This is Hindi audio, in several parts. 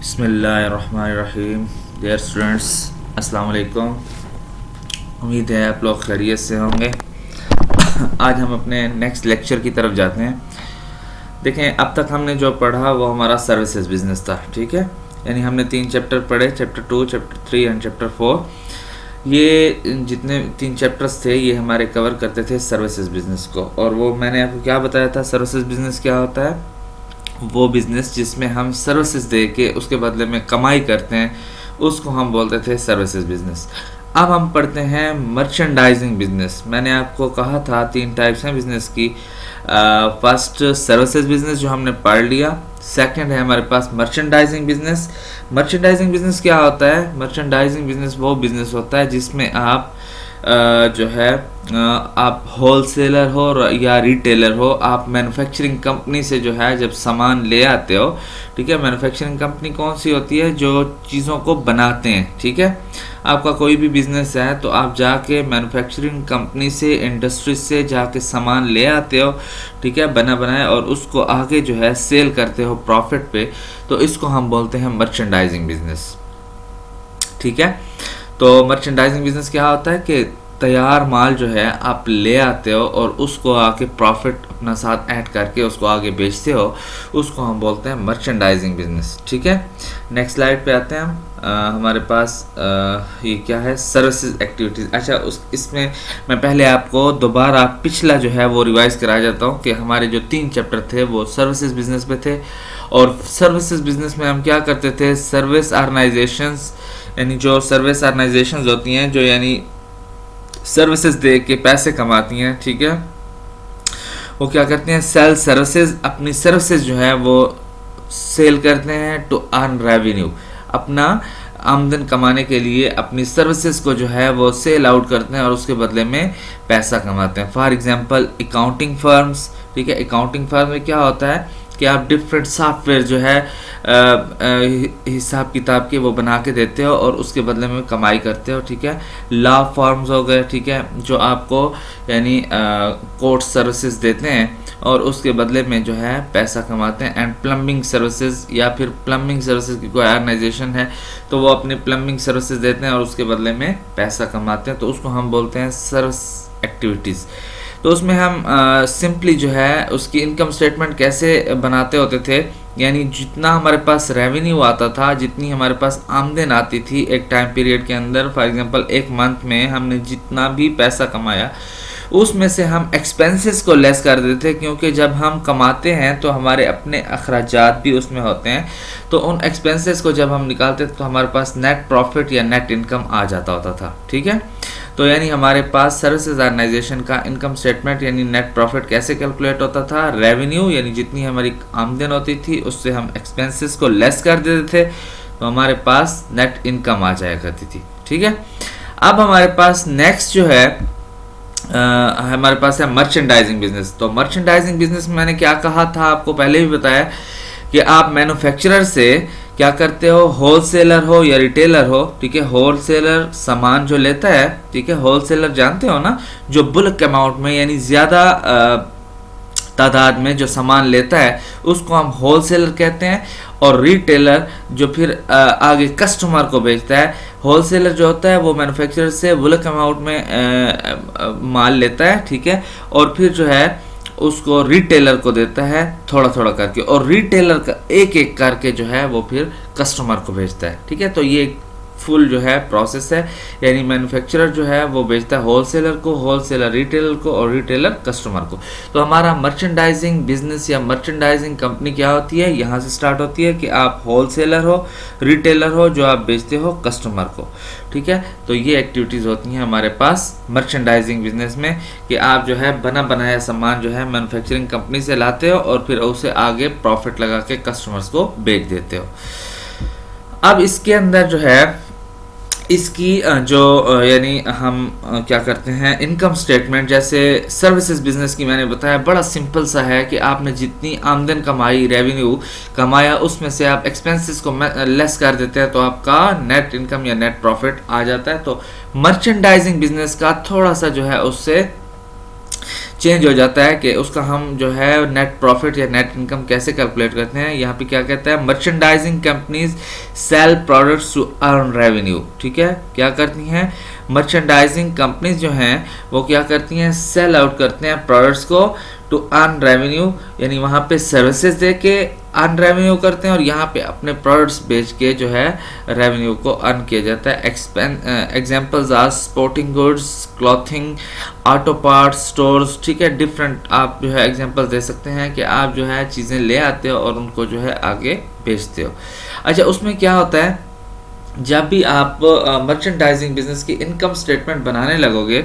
बिस्मिल्लाहिर्रहमानिर्रहीम। डियर स्टूडेंट्स, अस्सलाम वालेकुम। उम्मीद है आप लोग खैरियत से होंगे। आज हम अपने नेक्स्ट लेक्चर की तरफ जाते हैं। देखें, अब तक हमने जो पढ़ा वो हमारा सर्विसेज बिजनेस था, ठीक है। यानी हमने 3 चैप्टर पढ़े, चैप्टर 2, चैप्टर 3 एंड चैप्टर 4। ये जितने 3 चैप्टर्स थे ये हमारे कवर करते थे सर्विसेज बिजनेस को। और वो मैंने आपको क्या बताया था, सर्विसेज बिजनेस क्या होता है? वो बिज़नेस जिसमें हम सर्विसेज दे के उसके बदले में कमाई करते हैं उसको हम बोलते थे सर्विसेज बिजनेस। अब हम पढ़ते हैं मर्चेंडाइजिंग बिजनेस। मैंने आपको कहा था 3 टाइप्स हैं बिजनेस की। फर्स्ट सर्विसेज बिजनेस जो हमने पढ़ लिया। सेकंड है हमारे पास मर्चेंडाइजिंग बिजनेस। मर्चेंडाइजिंग बिजनेस क्या होता है? मर्चेंडाइजिंग बिजनेस वो बिजनेस होता है जिसमें आप जो है आप होलसेलर हो या रिटेलर हो, आप मैन्युफैक्चरिंग कंपनी से जो है जब सामान ले आते हो, ठीक है। मैन्युफैक्चरिंग कंपनी कौन सी होती है? जो चीज़ों को बनाते हैं, ठीक है। आपका कोई भी बिजनेस है तो आप जाके मैन्युफैक्चरिंग कंपनी से, इंडस्ट्री से जाके सामान ले आते हो, ठीक है, बना बनाया, और उसको आगे जो है सेल करते हो प्रॉफिट पे। तो इसको हम बोलते हैं मर्चेंडाइजिंग बिजनेस, ठीक है। तो मर्चेंडाइजिंग बिजनेस क्या होता है कि तैयार माल जो है आप ले आते हो और उसको आके प्रॉफिट अपना साथ ऐड करके उसको आगे बेचते हो, उसको हम बोलते हैं मर्चेंडाइजिंग बिजनेस, ठीक है। नेक्स्ट स्लाइड पे आते हैं हम। हमारे पास ये क्या है? Services activities. अच्छा, इसमें मैं पहले आपको दोबारा पिछला जो है वो रिवाइज करा जाता हूँ कि हमारे जो 3 चैप्टर थे वो सर्विसेज बिजनेस पे थे। और सर्विसेज बिजनेस में हम क्या करते थे? सर्विस ऑर्गेनाइजेशंस, यानी जो सर्विस ऑर्गेनाइजेशंस होती हैं जो यानी सर्विसेज दे के पैसे कमाती हैं, ठीक है, वो क्या करते हैं? Sale services. अपनी सर्विसेज जो है वो सेल करते हैं टू अर्न रेवेन्यू। अपना आमदन कमाने के लिए अपनी सर्विसेज को जो है वो सेल आउट करते हैं और उसके बदले में पैसा कमाते हैं। फॉर एग्जांपल अकाउंटिंग फर्म्स, ठीक है। अकाउंटिंग फर्म में क्या होता है कि आप डिफरेंट सॉफ्टवेयर जो है हिसाब किताब के वो बना के देते हो और उसके बदले में कमाई करते हो, ठीक है। लॉ फर्म्स हो गए, ठीक है, जो आपको यानी कोर्ट सर्विसेज देते हैं और उसके बदले में जो है पैसा कमाते हैं। एंड प्लम्बिंग सर्विसेज, या फिर प्लम्बिंग सर्विसेज की कोई ऑर्गेनाइजेशन है तो वो अपनी प्लम्बिंग सर्विसेज देते हैं और उसके बदले में पैसा कमाते हैं, तो उसको हम बोलते हैं सर्विस एक्टिविटीज़। तो उसमें हम सिंपली जो है उसकी इनकम स्टेटमेंट कैसे बनाते होते थे, यानी जितना हमारे पास रेवेन्यू आता था, जितनी हमारे पास आमदन आती थी एक टाइम पीरियड के अंदर, फॉर एग्जांपल एक मंथ में हमने जितना भी पैसा कमाया उसमें से हम एक्सपेंसेस को लेस कर देते थे, क्योंकि जब हम कमाते हैं तो हमारे अपने अखराजात भी उसमें होते हैं। तो उन एक्सपेंसेस को जब हम निकालते थे तो हमारे पास नेट प्रॉफिट या नेट इनकम आ जाता होता था, ठीक है। तो यानी हमारे पास सर्विसेज ऑर्गेनाइजेशन का इनकम स्टेटमेंट यानी नेट प्रॉफिट कैसे कैलकुलेट होता था? रेवेन्यू यानी जितनी हमारी आमदन होती थी उससे हम एक्सपेंसेस को लेस कर देते थे तो हमारे पास नेट इनकम आ जाया करती थी, ठीक है। अब हमारे पास नेक्स्ट जो है हमारे पास है मर्चेंडाइजिंग बिजनेस। तो मर्चेंडाइजिंग बिजनेस में मैंने क्या कहा था आपको पहले भी बताया कि आप मैन्युफैक्चरर से क्या करते हो? होलसेलर हो या रिटेलर हो, ठीक है। होलसेलर सामान जो लेता है, ठीक है, होलसेलर जानते हो ना, जो बुल्क अमाउंट में यानी ज़्यादा तादाद में जो सामान लेता है उसको हम होलसेलर कहते हैं। और रिटेलर जो फिर आगे कस्टमर को बेचता है। होलसेलर जो होता है वो मैन्युफैक्चरर से बुल्क अमाउंट में माल लेता है, ठीक है, और फिर जो है उसको रिटेलर को देता है थोड़ा थोड़ा करके, और रिटेलर का एक एक करके जो है वो फिर कस्टमर को भेजता है, ठीक है। तो ये फुल जो है प्रोसेस है, यानी मैन्युफैक्चरर जो है वो बेचता है होलसेलर को, होलसेलर रिटेलर को, और रिटेलर कस्टमर को। तो हमारा मर्चेंडाइजिंग बिजनेस या मर्चेंडाइजिंग कंपनी क्या होती है? यहाँ से स्टार्ट होती है कि आप होलसेलर हो, रिटेलर हो, जो आप बेचते हो कस्टमर को, ठीक है। तो ये एक्टिविटीज़ होती हैं हमारे पास मर्चेंडाइजिंग बिजनेस में कि आप जो है बना बनाया सामान जो है मैन्युफैक्चरिंग कंपनी से लाते हो और फिर उसे आगे प्रॉफिट लगा के कस्टमर्स को बेच देते हो। अब इसके अंदर जो है इसकी जो यानी हम क्या करते हैं, इनकम स्टेटमेंट जैसे सर्विसेज बिजनेस की मैंने बताया बड़ा सिंपल सा है कि आपने जितनी आमदन कमाई, रेवेन्यू कमाया, उसमें से आप एक्सपेंसेस को लेस कर देते हैं तो आपका नेट इनकम या नेट प्रॉफिट आ जाता है। तो मर्चेंडाइजिंग बिजनेस का थोड़ा सा जो है उससे चेंज हो जाता है कि उसका हम जो है नेट प्रॉफिट या नेट इनकम कैसे कैलकुलेट करते हैं। यहाँ पे क्या कहता है, merchandising companies sell products to earn revenue. ठीक है, क्या करती हैं मर्चेंडाइजिंग कंपनीज जो हैं वो क्या करती हैं, सेल आउट करते हैं प्रोडक्ट्स को टू अर्न रेवेन्यू, यानी वहाँ पे सर्विसेज दे के अर्न रेवेन्यू करते हैं और यहाँ पे अपने प्रोडक्ट्स बेच के जो है रेवेन्यू को अर्न किया जाता है। Examples are sporting goods, clothing, auto parts stores. ठीक है, डिफरेंट आप जो है एग्जांपल्स दे सकते हैं कि आप जो है चीज़ें ले आते हो और उनको जो है आगे बेचते हो। अच्छा, उसमें क्या होता है, जब भी आप मर्चेंडाइजिंग बिजनेस की इनकम स्टेटमेंट बनाने लगोगे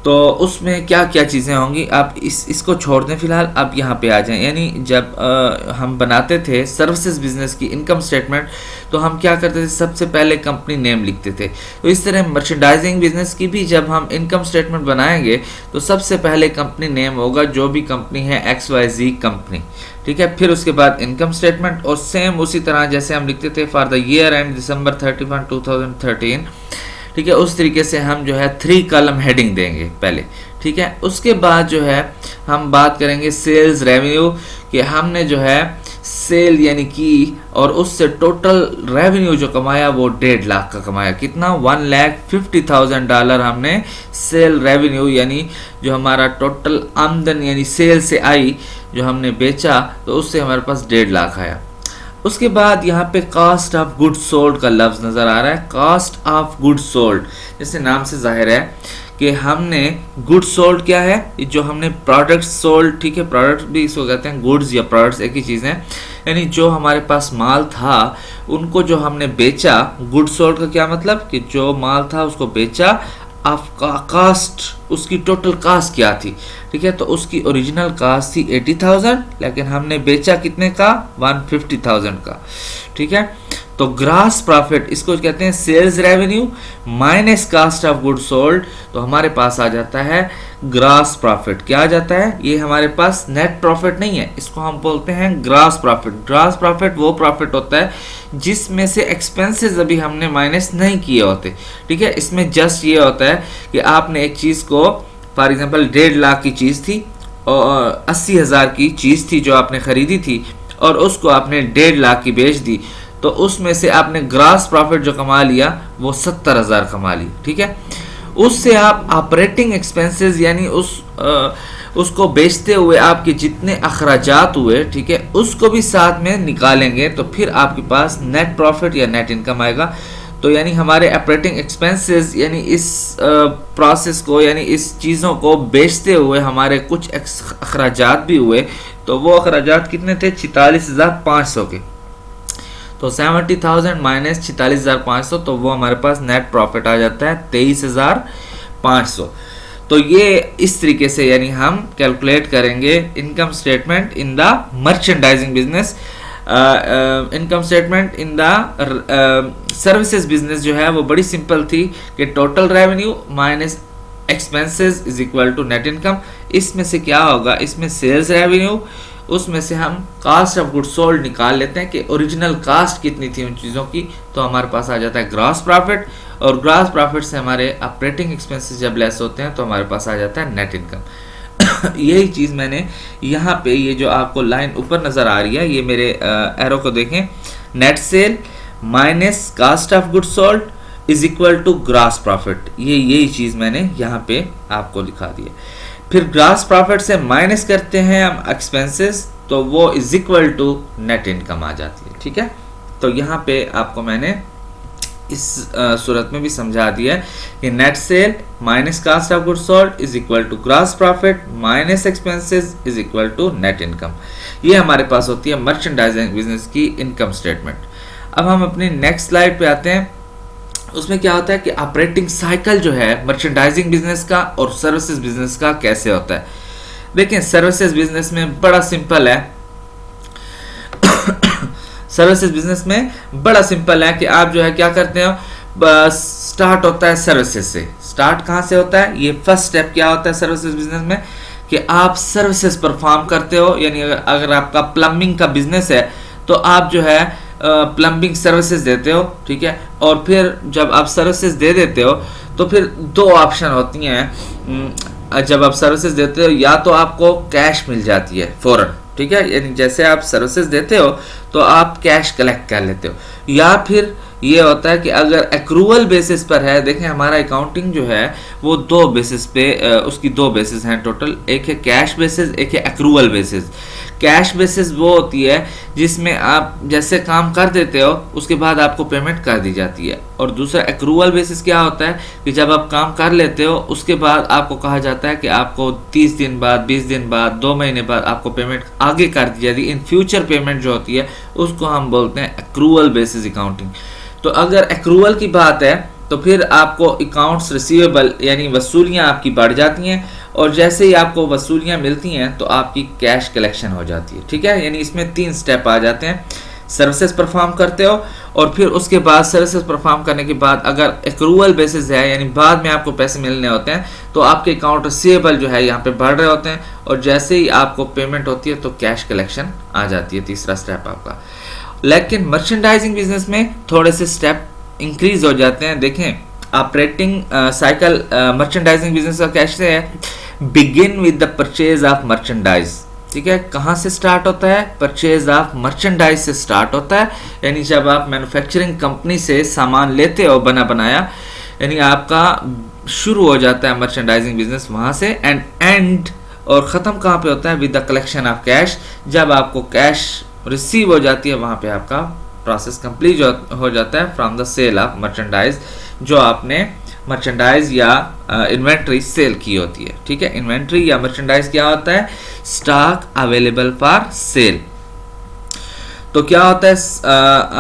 तो उसमें क्या क्या चीज़ें होंगी, आप इसको छोड़ दें फिलहाल, आप यहाँ पे आ जाएं। यानी जब हम बनाते थे सर्विसेज बिजनेस की इनकम स्टेटमेंट तो हम क्या करते थे, सबसे पहले कंपनी नेम लिखते थे। तो इस तरह मर्चेंडाइजिंग बिजनेस की भी जब हम इनकम स्टेटमेंट बनाएंगे तो सबसे पहले कंपनी नेम होगा, जो भी कंपनी है XYZ कंपनी। ठीक है, फिर उसके बाद इनकम स्टेटमेंट, और सेम उसी तरह जैसे हम लिखते थे फॉर द ईयर एंड दिसंबर 31, 2013। ठीक है, उस तरीके से हम जो है 3 कॉलम हेडिंग देंगे पहले। ठीक है, उसके बाद जो है हम बात करेंगे सेल्स रेवेन्यू, कि हमने जो है सेल यानी की और उससे टोटल रेवेन्यू जो कमाया वो 1.5 लाख का कमाया। कितना, $1,50,000 हमने सेल रेवेन्यू, यानी जो हमारा टोटल आमदन यानी सेल से आई, जो हमने बेचा तो उससे हमारे पास 1.5 लाख आया। उसके बाद यहाँ पे कास्ट ऑफ गुड सोल्ड का लफ्ज नजर आ रहा है। कास्ट ऑफ गुड सोल्ड, जैसे नाम से जाहिर है कि हमने गुड सोल्ड क्या है, जो हमने प्रोडक्ट्स सोल्ड। ठीक है, प्रोडक्ट भी इसको कहते हैं, गुड्स या प्रोडक्ट्स एक ही चीज़ है, यानी जो हमारे पास माल था उनको जो हमने बेचा। गुड सोल्ड का क्या मतलब, कि जो माल था उसको बेचा। ऑफ कास्ट, उसकी टोटल कास्ट क्या थी। ठीक है, तो उसकी ओरिजिनल कास्ट थी 80,000, लेकिन हमने बेचा कितने का, 150,000 का। ठीक है, तो ग्रास प्रॉफिट इसको कहते हैं sales revenue minus cost of good sold, तो हमारे पास आ जाता है ग्रास प्रॉफिट। क्या आ जाता है, ये हमारे पास नेट प्रॉफिट नहीं है, इसको हम बोलते हैं ग्रास प्रॉफिट। ग्रास प्रॉफिट वो प्रॉफिट होता है जिसमें से एक्सपेंसेस अभी हमने माइनस नहीं किए होते। ठीक है, इसमें जस्ट ये होता है कि आपने एक चीज़ को, फॉर एग्जांपल 1.5 लाख की चीज़ थी और 80,000 की चीज़ थी जो आपने खरीदी थी, और उसको आपने 1.5 लाख की बेच दी, तो उसमें से आपने ग्रास प्रॉफिट जो कमा लिया वो 70,000 कमा ली। ठीक है, उससे आप ऑपरेटिंग एक्सपेंसेस यानी उसको बेचते हुए आपके जितने अखराजात हुए, ठीक है, उसको भी साथ में निकालेंगे, तो फिर आपके पास नेट प्रॉफिट या नेट इनकम आएगा। तो यानी हमारे ऑपरेटिंग एक्सपेंसेस यानी इस प्रोसेस को यानी इस चीज़ों को बेचते हुए हमारे कुछ अखराजात भी हुए, तो वो अखराजात कितने थे, 46,500 के। तो 70,000 माइनस 46,500, तो वो हमारे पास नेट प्रॉफिट आ जाता है 23,500। तो ये इस तरीके से यानी हम कैलकुलेट करेंगे income statement in the merchandising business. Income statement in the services business जो है वो बड़ी सिंपल थी कि total revenue minus expenses is equal to net income. इसमें से क्या होगा, इसमें सेल्स रेवेन्यू, उसमें से हम कास्ट ऑफ गुड सोल्ड निकाल लेते हैं कि ओरिजिनल कास्ट कितनी थी उन चीज़ों की, तो हमारे पास आ जाता है ग्रॉस प्रॉफिट, और ग्रॉस प्रॉफिट से हमारे ऑपरेटिंग एक्सपेंसेस जब लेस होते हैं तो हमारे पास आ जाता है नेट इनकम। यही चीज़ मैंने यहाँ पे, ये जो आपको लाइन ऊपर नज़र आ रही है, ये मेरे एरो को देखें, net sale minus cost of good sold is equal to gross profit. यही चीज़ मैंने यहाँ पे आपको लिखा दी है। फिर ग्रॉस प्रॉफिट से माइनस करते हैं हम एक्सपेंसेस, तो वो is equal to net income आ जाती है। ठीक है, तो यहाँ पे आपको मैंने इस सूरत में भी समझा दिया है कि net sale minus cost of good sold is equal to gross profit minus expenses is equal to net income. ये हमारे पास होती है मर्चेंडाइजिंग बिजनेस की इनकम स्टेटमेंट। अब हम अपनी नेक्स्ट स्लाइड पे आते हैं। उसमें क्या होता है कि ऑपरेटिंग साइकिल जो है मर्चेंडाइजिंग बिजनेस का और सर्विसेज बिजनेस का कैसे होता है। देखिए, सर्विसेज बिजनेस में बड़ा सिंपल है। सर्विसेज बिजनेस में बड़ा सिंपल है कि आप जो है क्या करते हो, बस स्टार्ट होता है सर्विसेज से। स्टार्ट कहाँ से होता है, ये फर्स्ट स्टेप क्या होता है सर्विसेज बिजनेस में, कि आप सर्विसेज परफॉर्म करते हो। यानी अगर आपका प्लम्बिंग का बिजनेस है तो आप जो है प्लम्बिंग सर्विसेज देते हो। ठीक है, और फिर जब आप सर्विसेज दे देते हो तो फिर दो ऑप्शन होती हैं जब आप सर्विसेज देते हो या तो आपको कैश मिल जाती है फौरन, ठीक है, यानी जैसे आप सर्विसेज देते हो तो आप कैश कलेक्ट कर लेते हो, या फिर ये होता है कि अगर एक्रूवल बेसिस पर है। देखें हमारा अकाउंटिंग जो है वो दो बेसिस पे उसकी दो बेसिस हैं टोटल, एक है कैश बेसिस, एक है एक्रूवल बेसिस। कैश बेसिस वो होती है जिसमें आप जैसे काम कर देते हो उसके बाद आपको पेमेंट कर दी जाती है, और दूसरा एक्रूवल बेसिस क्या होता है कि जब आप काम कर लेते हो उसके बाद आपको कहा जाता है कि आपको 30 दिन बाद, 20 दिन बाद, 2 महीने बाद आपको पेमेंट आगे कर दी जाती है। इन फ्यूचर पेमेंट जो होती है उसको हम बोलते हैं एक्रूवल बेसिस अकाउंटिंग। तो अगर एक्रूवल की बात है तो फिर आपको अकाउंट्स रिसीवेबल यानी वसूलियाँ आपकी बढ़ जाती हैं, और जैसे ही आपको वसूलियाँ मिलती हैं तो आपकी कैश कलेक्शन हो जाती है, ठीक है। यानी इसमें 3 स्टेप आ जाते हैं। सर्विसेज परफॉर्म करते हो और फिर उसके बाद सर्विसेज परफॉर्म करने के बाद अगर एक्रूवल बेसिस है यानी बाद में आपको पैसे मिलने होते हैं तो आपके अकाउंट रिसीवेबल जो है यहाँ पे बढ़ रहे होते हैं, और जैसे ही आपको पेमेंट होती है तो कैश कलेक्शन आ जाती है, तीसरा स्टेप आपका। लेकिन मर्चेंडाइजिंग बिजनेस में थोड़े से स्टेप इंक्रीज हो जाते हैं। देखें ऑपरेटिंग साइकिल मर्चेंडाइजिंग बिजनेस का कैसे है, begin with the purchase of merchandise, ठीक है। कहाँ से स्टार्ट होता है, परचेज ऑफ मर्चेंडाइज से स्टार्ट होता है, यानी जब आप मैन्युफैक्चरिंग कंपनी से सामान लेते हो बना बनाया, यानी आपका शुरू हो जाता है मर्चेंडाइजिंग बिजनेस वहाँ से, एंड और ख़त्म कहाँ पे होता है, with the collection of cash. जब आपको कैश रिसीव हो जाती है वहाँ पे आपका प्रोसेस कंप्लीट हो जाता है from the sale of merchandise, जो आपने मर्चेंडाइज या इन्वेंट्री सेल की होती है, ठीक है। इन्वेंट्री या मर्चेंडाइज क्या होता है, स्टॉक अवेलेबल फॉर सेल। तो क्या होता है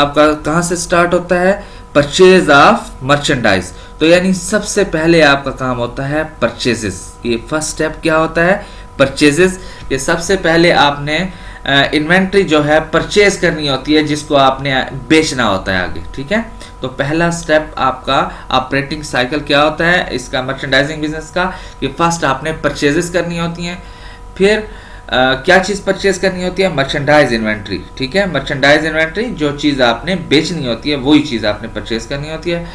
आपका कहाँ से स्टार्ट होता है, परचेज ऑफ मर्चेंडाइज। तो यानी सबसे पहले आपका काम होता है परचेजेस। ये फर्स्ट स्टेप क्या होता है, परचेजेस। ये सबसे पहले आपने इन्वेंट्री जो है परचेज करनी होती है जिसको आपने बेचना होता है आगे, ठीक है। तो पहला स्टेप आपका ऑपरेटिंग साइकिल क्या होता है इसका मर्चेंडाइजिंग बिजनेस का, कि फर्स्ट आपने परचेजेस करनी होती हैं। फिर क्या चीज़ परचेज करनी होती है, मर्चेंडाइज इन्वेंट्री, ठीक है। मर्चेंडाइज इन्वेंट्री जो चीज़ आपने बेचनी होती है वही चीज़ आपने परचेज करनी होती है।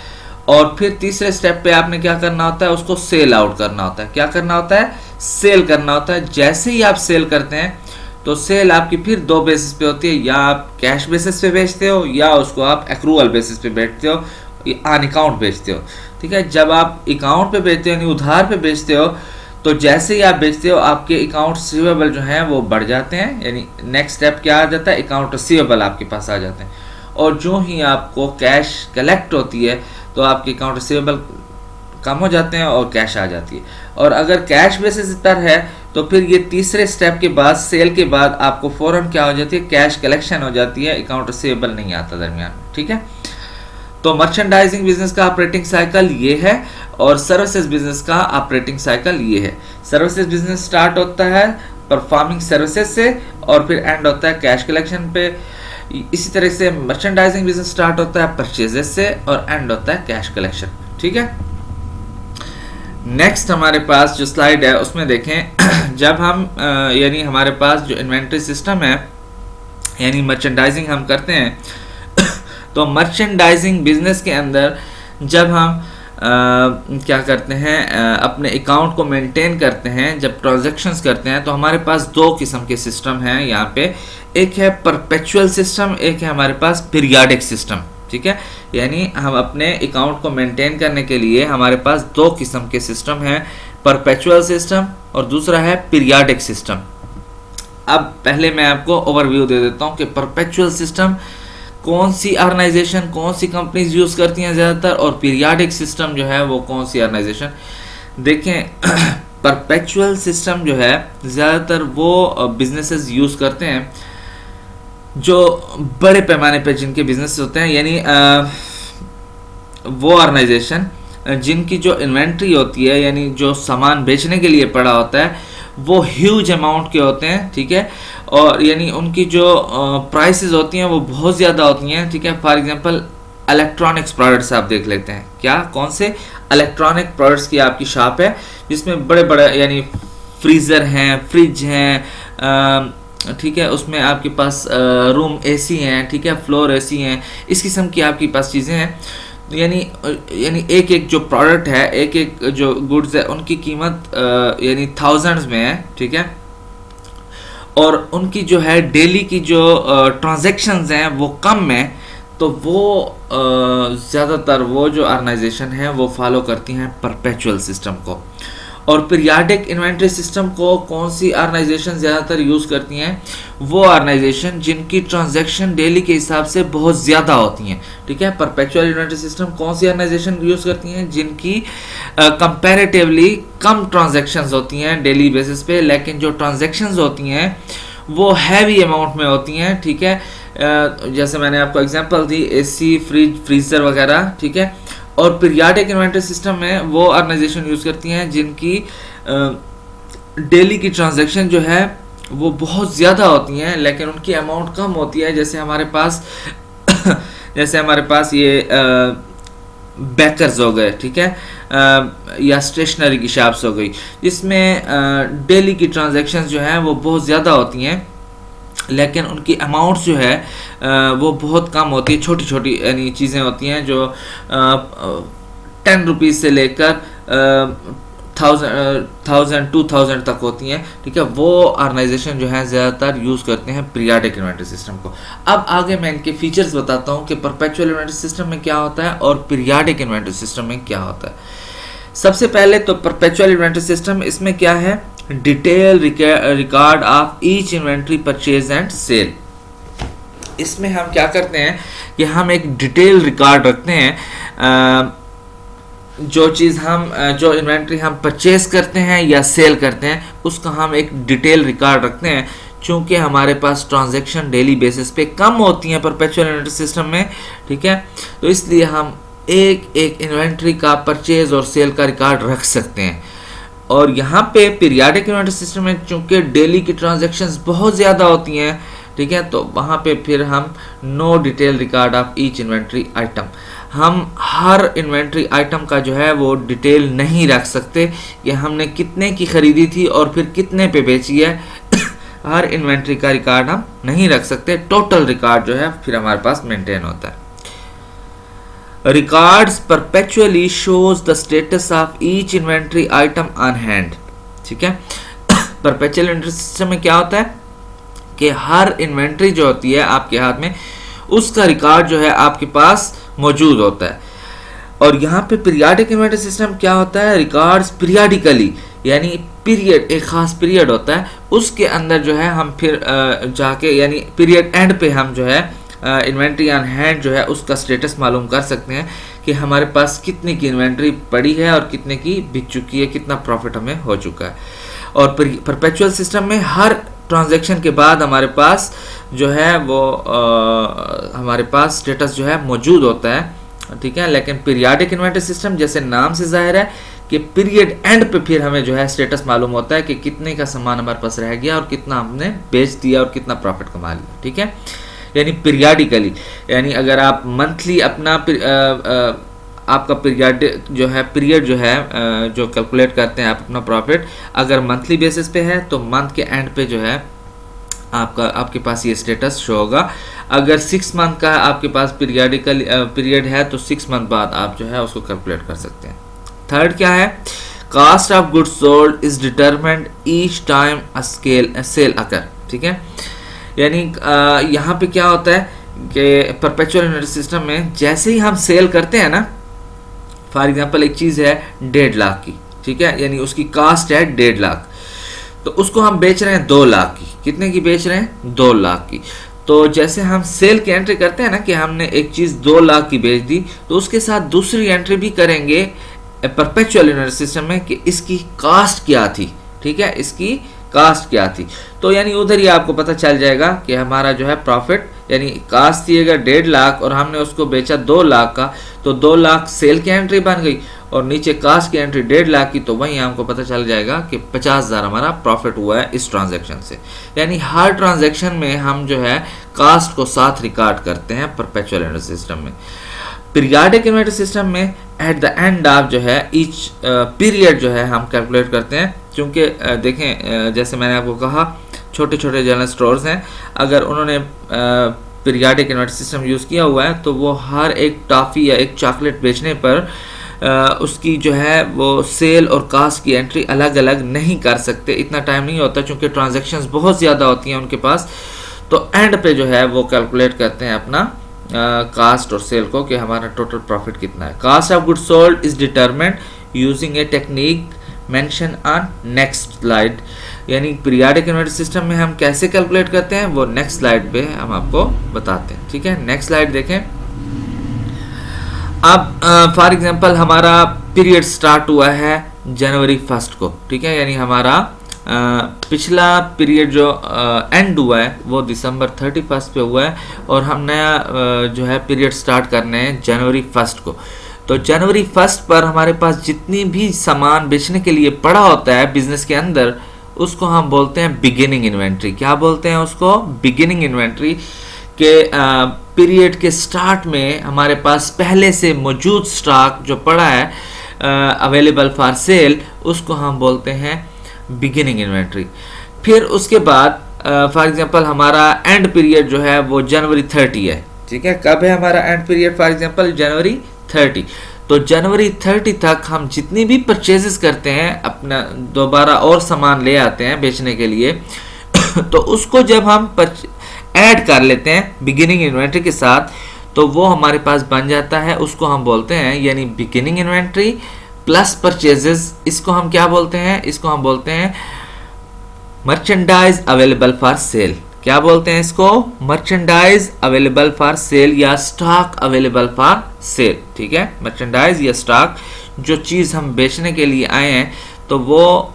और फिर तीसरे स्टेप पे आपने क्या करना होता है, उसको सेल आउट करना होता है। क्या करना होता है, सेल करना होता है। जैसे ही आप सेल करते हैं तो सेल आपकी फिर दो बेसिस पे होती है, या आप कैश बेसिस पे बेचते हो या उसको आप एक्रूवल बेसिस पे बेचते हो, ऑन अकाउंट बेचते हो, ठीक है। जब आप अकाउंट पे बेचते हो यानी उधार पे बेचते हो तो जैसे ही आप बेचते हो आपके अकाउंट रिसीवेबल जो हैं वो बढ़ जाते हैं, यानी नेक्स्ट स्टेप क्या आ जाता है, अकाउंट रिसीवेबल आपके पास आ जाते हैं। और जो ही आपको कैश कलेक्ट होती है तो आपके अकाउंट रिसीवेबल कम हो जाते हैं और कैश आ जाती है। और अगर कैश बेसिस पर है तो फिर ये तीसरे स्टेप के बाद सेल के बाद आपको फौरन क्या हो जाती है, कैश कलेक्शन हो जाती है, अकाउंट रिसीवेबल नहीं आता दरमियान में, ठीक है। तो मर्चेंडाइजिंग बिजनेस का ऑपरेटिंग साइकिल ये है और सर्विसेज बिजनेस का ऑपरेटिंग साइकिल ये है। सर्विसेज बिजनेस स्टार्ट होता है परफॉर्मिंग सर्विसेज से और फिर एंड होता है कैश कलेक्शन पे। इसी तरह से मर्चेंडाइजिंग बिजनेस स्टार्ट होता है परचेजेस से और एंड होता है कैश कलेक्शन, ठीक है। नेक्स्ट हमारे पास जो स्लाइड है उसमें देखें जब हम यानी हमारे पास जो इन्वेंट्री सिस्टम है यानी मर्चेंडाइजिंग हम करते हैं तो मर्चेंडाइजिंग बिजनेस के अंदर जब हम क्या करते हैं अपने अकाउंट को मेंटेन करते हैं, जब ट्रांजैक्शंस करते हैं तो हमारे पास दो किस्म के सिस्टम हैं यहाँ पे। एक है परपेचुअल सिस्टम, एक है हमारे पास पीरियाडिक सिस्टम, ठीक है। यानी हम अपने अकाउंट को मेंटेन करने के लिए हमारे पास दो किस्म के सिस्टम हैं, परपेचुअल सिस्टम और दूसरा है पीरियाडिक सिस्टम। अब पहले मैं आपको ओवरव्यू दे देता हूँ कि परपेचुअल सिस्टम कौन सी ऑर्गेनाइजेशन कौन सी कंपनीज यूज़ करती हैं ज़्यादातर, और पीरियाडिक सिस्टम जो है वो कौन सी ऑर्गेनाइजेशन। देखें परपेचुअल सिस्टम जो है ज़्यादातर वो बिजनेसेस यूज़ करते हैं जो बड़े पैमाने पे जिनके बिजनेस होते हैं, यानी वो ऑर्गेनाइजेशन जिनकी जो इन्वेंट्री होती है यानी जो सामान बेचने के लिए पड़ा होता है वो ह्यूज अमाउंट के होते हैं, ठीक है। और यानी उनकी जो प्राइसेस होती हैं वो बहुत ज़्यादा होती हैं, ठीक है। फॉर एग्जांपल इलेक्ट्रॉनिक्स प्रोडक्ट्स आप देख लेते हैं, क्या कौन से इलेक्ट्रॉनिक प्रोडक्ट्स की आपकी शॉप है जिसमें बड़े बड़े यानी फ्रीज़र हैं, फ्रिज हैं, ठीक है, उसमें आपके पास रूम एसी हैं, ठीक है, फ्लोर एसी हैं, इस किस्म की आपके पास चीज़ें हैं। यानी यानी एक एक जो प्रोडक्ट है, एक एक जो गुड्स है, उनकी कीमत यानी थाउजेंड्स में है, ठीक है, और उनकी जो है डेली की जो ट्रांजैक्शंस हैं वो कम है, तो वो ज़्यादातर वो जो ऑर्गेनाइजेशन है वो फॉलो करती हैं परपेचुअल सिस्टम को। और पीरियाडिक इन्वेंट्री सिस्टम को कौन सी ऑर्गेनाइजेशन ज़्यादातर यूज़ करती हैं? वो ऑर्गेनाइजेशन जिनकी ट्रांजैक्शन डेली के हिसाब से बहुत ज़्यादा होती हैं, ठीक है। परपेचुअल इन्वेंट्री सिस्टम कौन सी ऑर्गेनाइजेशन यूज़ करती हैं? जिनकी कंपैरेटिवली कम ट्रांजैक्शंस होती हैं डेली बेसिस पे, लेकिन जो ट्रांजैक्शंस होती हैं वो हैवी अमाउंट में होती हैं, ठीक है। जैसे मैंने आपको एग्जांपल दी, एसी, फ्रिज, फ्रीजर वगैरह, ठीक है। और पीरियाडिक इन्वेंट्री सिस्टम में वो ऑर्गेनाइजेशन यूज़ करती हैं जिनकी डेली की ट्रांजैक्शन जो है वो बहुत ज़्यादा होती हैं, लेकिन उनकी अमाउंट कम होती है। जैसे हमारे पास ये बेकर्स हो गए, ठीक है, या स्टेशनरी की शॉप्स हो गई, जिसमें डेली की ट्रांजैक्शंस जो हैं वो बहुत ज़्यादा होती हैं, लेकिन उनकी अमाउंट जो है वो बहुत कम होती है। छोटी छोटी यानी चीज़ें होती हैं जो 10 रुपीज़ से लेकर 1000 तक होती हैं, ठीक है। वो ऑर्गेनाइजेशन जो है ज़्यादातर यूज़ करते हैं पीरियाडिक इन्वेंट्री सिस्टम को। अब आगे मैं इनके फीचर्स बताता हूँ कि परपेचुअल इन्वेंट्री सिस्टम में क्या होता है और पीरियाडिक इन्वेंट्री सिस्टम में क्या होता है। सबसे पहले तो परपेचुअल इन्वेंट्री सिस्टम, इसमें क्या है? Detail record of each inventory purchase and sale. इसमें हम क्या करते हैं कि हम एक डिटेल रिकॉर्ड रखते हैं, जो इन्वेंट्री हम परचेज करते हैं या सेल करते हैं उसका हम एक डिटेल रिकॉर्ड रखते हैं। चूंकि हमारे पास ट्रांजैक्शन डेली बेसिस पे कम होती हैं परपेचुअल इन्वेंट्री सिस्टम में, ठीक है, तो इसलिए हम एक एक इन्वेंट्री का परचेज और सेल का रिकॉर्ड रख सकते हैं। और यहाँ पे पीरियाडिक इन्वेंट्री सिस्टम में चूंकि डेली की ट्रांजैक्शंस बहुत ज़्यादा होती हैं, ठीक है, तो वहाँ पे फिर हम no detail record of each inventory item, हम हर इन्वेंट्री आइटम का जो है वो डिटेल नहीं रख सकते कि हमने कितने की ख़रीदी थी और फिर कितने पे बेची है। हर इन्वेंट्री का रिकॉर्ड हम नहीं रख सकते, टोटल रिकॉर्ड जो है फिर हमारे पास मेंटेन होता है। Records perpetually shows the status of each inventory item on hand, ठीक है। परपेचुअल इन्वेंट्री सिस्टम में क्या होता है कि हर इन्वेंट्री जो होती है आपके हाथ में, उसका रिकॉर्ड जो है आपके पास मौजूद होता है। और यहाँ पे पीरियाडिक इन्वेंट्री सिस्टम क्या होता है? रिकॉर्ड्स पीरियाडिकली, यानी पीरियड, एक खास पीरियड होता है, उसके अंदर जो है हम फिर जाके यानी पीरियड एंड पे हम जो है इन्वेंट्री ऑन हैंड जो है उसका स्टेटस मालूम कर सकते हैं कि हमारे पास कितने की इन्वेंट्री पड़ी है और कितने की बिक चुकी है, कितना प्रॉफिट हमें हो चुका है। और परपेचुअल सिस्टम में हर ट्रांजैक्शन के बाद हमारे पास जो है वो हमारे पास स्टेटस जो है मौजूद होता है, ठीक है। लेकिन पीरियाडिक इन्वेंट्री सिस्टम जैसे नाम से जाहिर है कि पीरियड एंड पे फिर हमें जो है स्टेटस मालूम होता है कि कितने का सामान हमारे पास रह गया और कितना हमने बेच दिया और कितना प्रॉफिट कमा लिया, ठीक है। यानी पीरियाडिकली, यानी अगर आप मंथली अपना आपका पीरियड जो है जो कैलकुलेट करते हैं आप अपना प्रॉफिट, अगर मंथली बेसिस पे है तो मंथ के एंड पे जो है आपके पास ये स्टेटस शो होगा। अगर 6 मंथ का आपके पास पीरियड है तो 6 मंथ बाद आप जो है उसको कैलकुलेट कर सकते हैं। थर्ड क्या है? Cost of goods sold is determined each time a sale occur, ठीक है। यानी यहाँ पे क्या होता है कि परपेचुअल इन्वेंट्री सिस्टम में जैसे ही हम सेल करते हैं ना, फॉर एग्जांपल एक चीज़ है 1.5 लाख की, ठीक है, यानी उसकी कास्ट है 1.5 लाख, तो उसको हम बेच रहे हैं 2 लाख की। कितने की बेच रहे हैं? 2 लाख की। तो जैसे हम सेल की एंट्री करते हैं ना कि हमने एक चीज़ 2 लाख की बेच दी, तो उसके साथ दूसरी एंट्री भी करेंगे परपेचुअल इन्वेंट्री सिस्टम में कि इसकी कास्ट क्या थी, ठीक है, इसकी कास्ट क्या थी। तो यानी उधर ही आपको पता चल जाएगा कि हमारा जो है प्रॉफिट, यानी कास्ट थी अगर 1.5 लाख और हमने उसको बेचा 2 लाख का, तो 2 लाख सेल की एंट्री बन गई और नीचे कास्ट की एंट्री 1.5 लाख की, तो वहीं हमको पता चल जाएगा कि 50,000 हमारा प्रॉफिट हुआ है इस ट्रांजैक्शन से। यानी हर ट्रांजैक्शन में हम जो है कास्ट को साथ रिकॉर्ड करते हैं परपेचुअल इन्वेंट्री सिस्टम में। पीरियाडिक इन्वेंट्री सिस्टम में एट द एंड ऑफ जो है ईच पीरियड जो है हम कैलकुलेट करते हैं। क्योंकि देखें जैसे मैंने आपको कहा छोटे छोटे जनरल स्टोर्स हैं, अगर उन्होंने पीरियाडिक इन्वेंटरी सिस्टम यूज़ किया हुआ है तो वो हर एक टॉफ़ी या एक चॉकलेट बेचने पर उसकी जो है वो सेल और कास्ट की एंट्री अलग अलग नहीं कर सकते, इतना टाइम नहीं होता क्योंकि ट्रांजैक्शंस बहुत ज़्यादा होती हैं उनके पास। तो एंड पे जो है वो कैलकुलेट करते हैं अपना कास्ट और सेल को कि हमारा टोटल प्रॉफिट कितना है। Cost of goods sold is determined using a technique mention on next slide. यानी पीरियाडिक इन्वेंटरी सिस्टम में हम कैसे कैलकुलेट करते हैं वो नेक्स्ट स्लाइड पे हम आपको बताते हैं, ठीक है। नेक्स्ट स्लाइड देखें। अब फॉर एग्जांपल हमारा पीरियड स्टार्ट हुआ है जनवरी 1 को, ठीक है, यानी हमारा पिछला पीरियड जो एंड हुआ है वो दिसंबर 31 पे हुआ है और हम नया जो है पीरियड स्टार्ट करने हैं जनवरी 1 को। तो जनवरी 1 पर हमारे पास जितनी भी सामान बेचने के लिए पड़ा होता है बिजनेस के अंदर उसको हम बोलते हैं बिगिनिंग इन्वेंट्री। क्या बोलते हैं उसको? Beginning inventory. के पीरियड के स्टार्ट में हमारे पास पहले से मौजूद स्टॉक जो पड़ा है अवेलेबल फॉर सेल उसको हम बोलते हैं बिगिनिंग इन्वेंट्री। फिर उसके बाद फॉर एग्जांपल हमारा एंड पीरियड जो है वो जनवरी 30 है, ठीक है। कब है हमारा एंड पीरियड? फॉर एग्जांपल जनवरी 30। तो जनवरी 30 तक हम जितनी भी परचेजेस करते हैं अपना दोबारा और सामान ले आते हैं बेचने के लिए तो उसको जब हम ऐड कर लेते हैं बिगिनिंग इन्वेंट्री के साथ तो वो हमारे पास बन जाता है, उसको हम बोलते हैं यानी बिगिनिंग इन्वेंट्री प्लस परचेजेस। इसको हम क्या बोलते हैं? इसको हम बोलते हैं मर्चेंडाइज अवेलेबल फॉर सेल। क्या बोलते हैं इसको? मर्चेंडाइज अवेलेबल फॉर सेल या स्टॉक अवेलेबल फॉर सेल, ठीक है। मर्चेंडाइज या स्टॉक, जो चीज़ हम बेचने के लिए आए हैं तो वो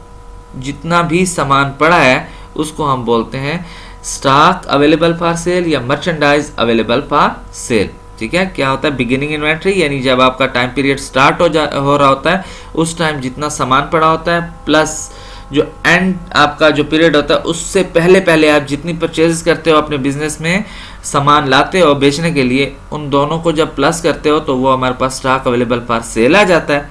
जितना भी सामान पड़ा है उसको हम बोलते हैं स्टॉक अवेलेबल फॉर सेल या मर्चेंडाइज अवेलेबल फॉर सेल, ठीक है। क्या होता है बिगिनिंग इन्वेंट्री? यानी जब आपका टाइम पीरियड स्टार्ट हो रहा होता है उस टाइम जितना सामान पड़ा होता है प्लस जो एंड आपका जो पीरियड होता है उससे पहले पहले आप जितनी परचेज करते हो अपने बिजनेस में सामान लाते हो बेचने के लिए, उन दोनों को जब प्लस करते हो तो वो हमारे पास स्टॉक अवेलेबल फॉर सेल आ जाता है।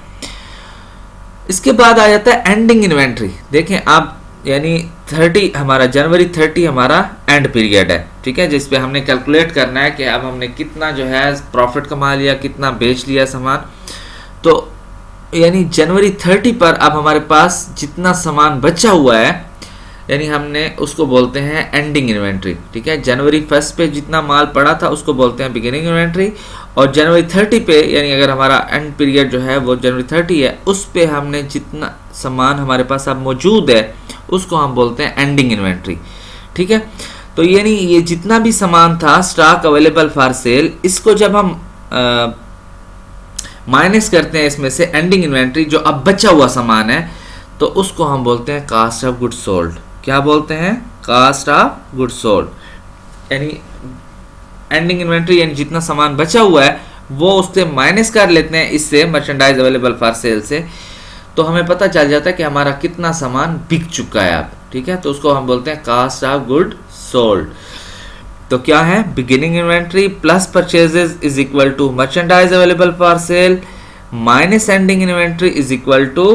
इसके बाद आ जाता है एंडिंग इन्वेंट्री। देखें आप, यानी 30 हमारा जनवरी 30 हमारा एंड पीरियड है, ठीक है, जिस पे हमने कैलकुलेट करना है कि अब हमने कितना जो है प्रॉफिट कमा लिया, कितना बेच लिया सामान। तो यानी जनवरी 30 पर अब हमारे पास जितना सामान बचा हुआ है यानी हमने उसको बोलते हैं एंडिंग इन्वेंट्री, ठीक है। जनवरी 1 पे जितना माल पड़ा था उसको बोलते हैं बिगिनिंग इन्वेंट्री और जनवरी 30 पे यानी अगर हमारा एंड पीरियड जो है वो जनवरी 30 है उस पे हमने जितना सामान हमारे पास अब मौजूद है उसको हम बोलते हैं एंडिंग इन्वेंट्री, ठीक है। तो यानी ये जितना भी सामान था स्टॉक अवेलेबल फॉर सेल, इसको जब हम माइनस करते हैं इसमें से एंडिंग इन्वेंट्री जो अब बचा हुआ सामान है तो उसको हम बोलते हैं कास्ट ऑफ गुड्स सोल्ड। क्या बोलते हैं? Cost of goods sold. यानी एंडिंग इन्वेंट्री यानी जितना सामान बचा हुआ है वो उससे माइनस कर लेते हैं इससे मर्चेंडाइज अवेलेबल फॉर सेल से, तो हमें पता चल जाता है कि हमारा कितना सामान बिक चुका है अब, ठीक है। तो उसको हम बोलते हैं कास्ट ऑफ गुड सोल्ड। तो क्या है? Beginning inventory plus purchases is equal to merchandise available for sale minus ending inventory is equal to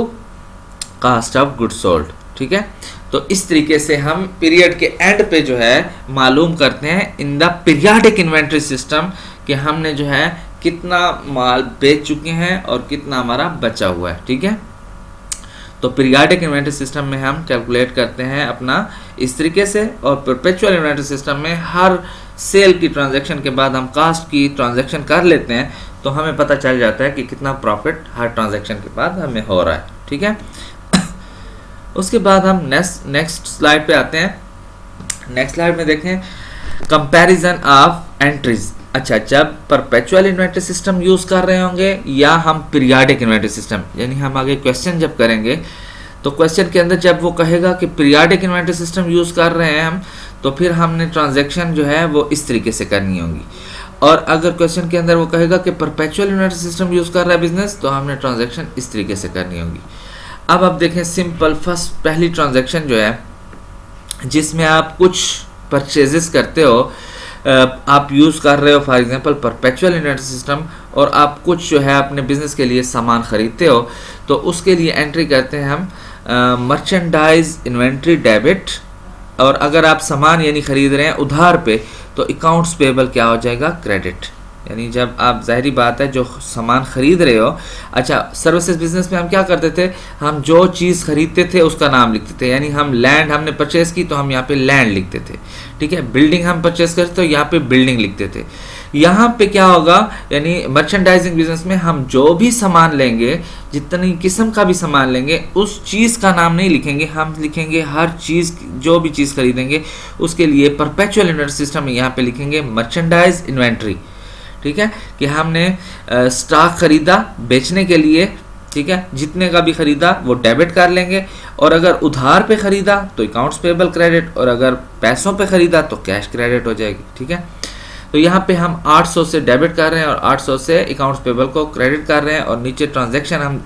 cost of good sold, ठीक है। तो इस तरीके से हम पीरियड के एंड पे जो है मालूम करते हैं in the periodic inventory system कि हमने जो है कितना माल बेच चुके हैं और कितना हमारा बचा हुआ है, ठीक है। तो पीरियाडिक इन्वेंट्री सिस्टम में हम कैलकुलेट करते हैं अपना इस तरीके से, और परपेचुअल इन्वेंट्री सिस्टम में हर सेल की ट्रांजैक्शन के बाद हम कास्ट की ट्रांजैक्शन कर लेते हैं तो हमें पता चल जाता है कि कितना प्रॉफिट हर ट्रांजैक्शन के बाद हमें हो रहा है, ठीक है। उसके बाद हम नेक्स्ट स्लाइड पे आते हैं। नेक्स्ट स्लाइड में देखें कंपैरिजन ऑफ एंट्रीज। अच्छा, जब परपेचुअल इन्वेंट्री सिस्टम यूज कर रहे होंगे या हम पीरियाडिक इन्वेंट्री सिस्टम, यानी हम आगे क्वेश्चन जब करेंगे तो क्वेश्चन के अंदर जब वो कहेगा कि पीरियाडिक इन्वेंट्री सिस्टम यूज कर रहे हैं हम, तो फिर हमने ट्रांजैक्शन जो है वो इस तरीके से करनी होगी। और अगर क्वेश्चन के अंदर वो कहेगा कि परपेचुअल इन्वेंट्री सिस्टम यूज कर रहा है बिजनेस, तो हमने ट्रांजैक्शन इस तरीके से करनी होगी। अब आप देखें सिंपल फर्स्ट पहली ट्रांजैक्शन जो है जिसमें आप कुछ परचेजेस करते हो, आप यूज़ कर रहे हो for example perpetual inventory system और आप कुछ जो है अपने बिजनेस के लिए सामान खरीदते हो, तो उसके लिए एंट्री करते हैं हम मर्चेंडाइज इन्वेंट्री डेबिट। और अगर आप सामान यानी खरीद रहे हैं उधार पे, तो तो अकाउंट्स पेबल क्या हो जाएगा, क्रेडिट। यानी जब आप, जाहिर बात है, जो सामान खरीद रहे हो, अच्छा सर्विसेज बिजनेस में हम क्या करते थे, हम जो चीज़ खरीदते थे उसका नाम लिखते थे। यानी हम लैंड हमने परचेज की तो हम यहाँ पे लैंड लिखते थे, ठीक है। बिल्डिंग हम परचेज करते तो यहाँ पे बिल्डिंग लिखते थे। यहाँ पे क्या होगा, यानी मर्चेंडाइजिंग बिजनेस में हम जो भी सामान लेंगे, जितनी किस्म का भी सामान लेंगे, उस चीज़ का नाम नहीं लिखेंगे, हम लिखेंगे हर चीज़, जो भी चीज़ खरीदेंगे उसके लिए परपेचुअल इन्वेंटरी सिस्टम में यहाँ पे लिखेंगे मर्चेंडाइज इन्वेंट्री, ठीक है। कि हमने स्टॉक खरीदा बेचने के लिए, ठीक है, जितने का भी खरीदा वो डेबिट कर लेंगे, और अगर उधार पे खरीदा तो अकाउंट्स पेबल क्रेडिट, और अगर पैसों पे खरीदा तो कैश क्रेडिट हो जाएगी, ठीक है। तो यहाँ पे हम 800 से डेबिट कर रहे हैं और 800 से अकाउंट्स पेबल को क्रेडिट कर रहे हैं, और नीचे ट्रांजैक्शन हम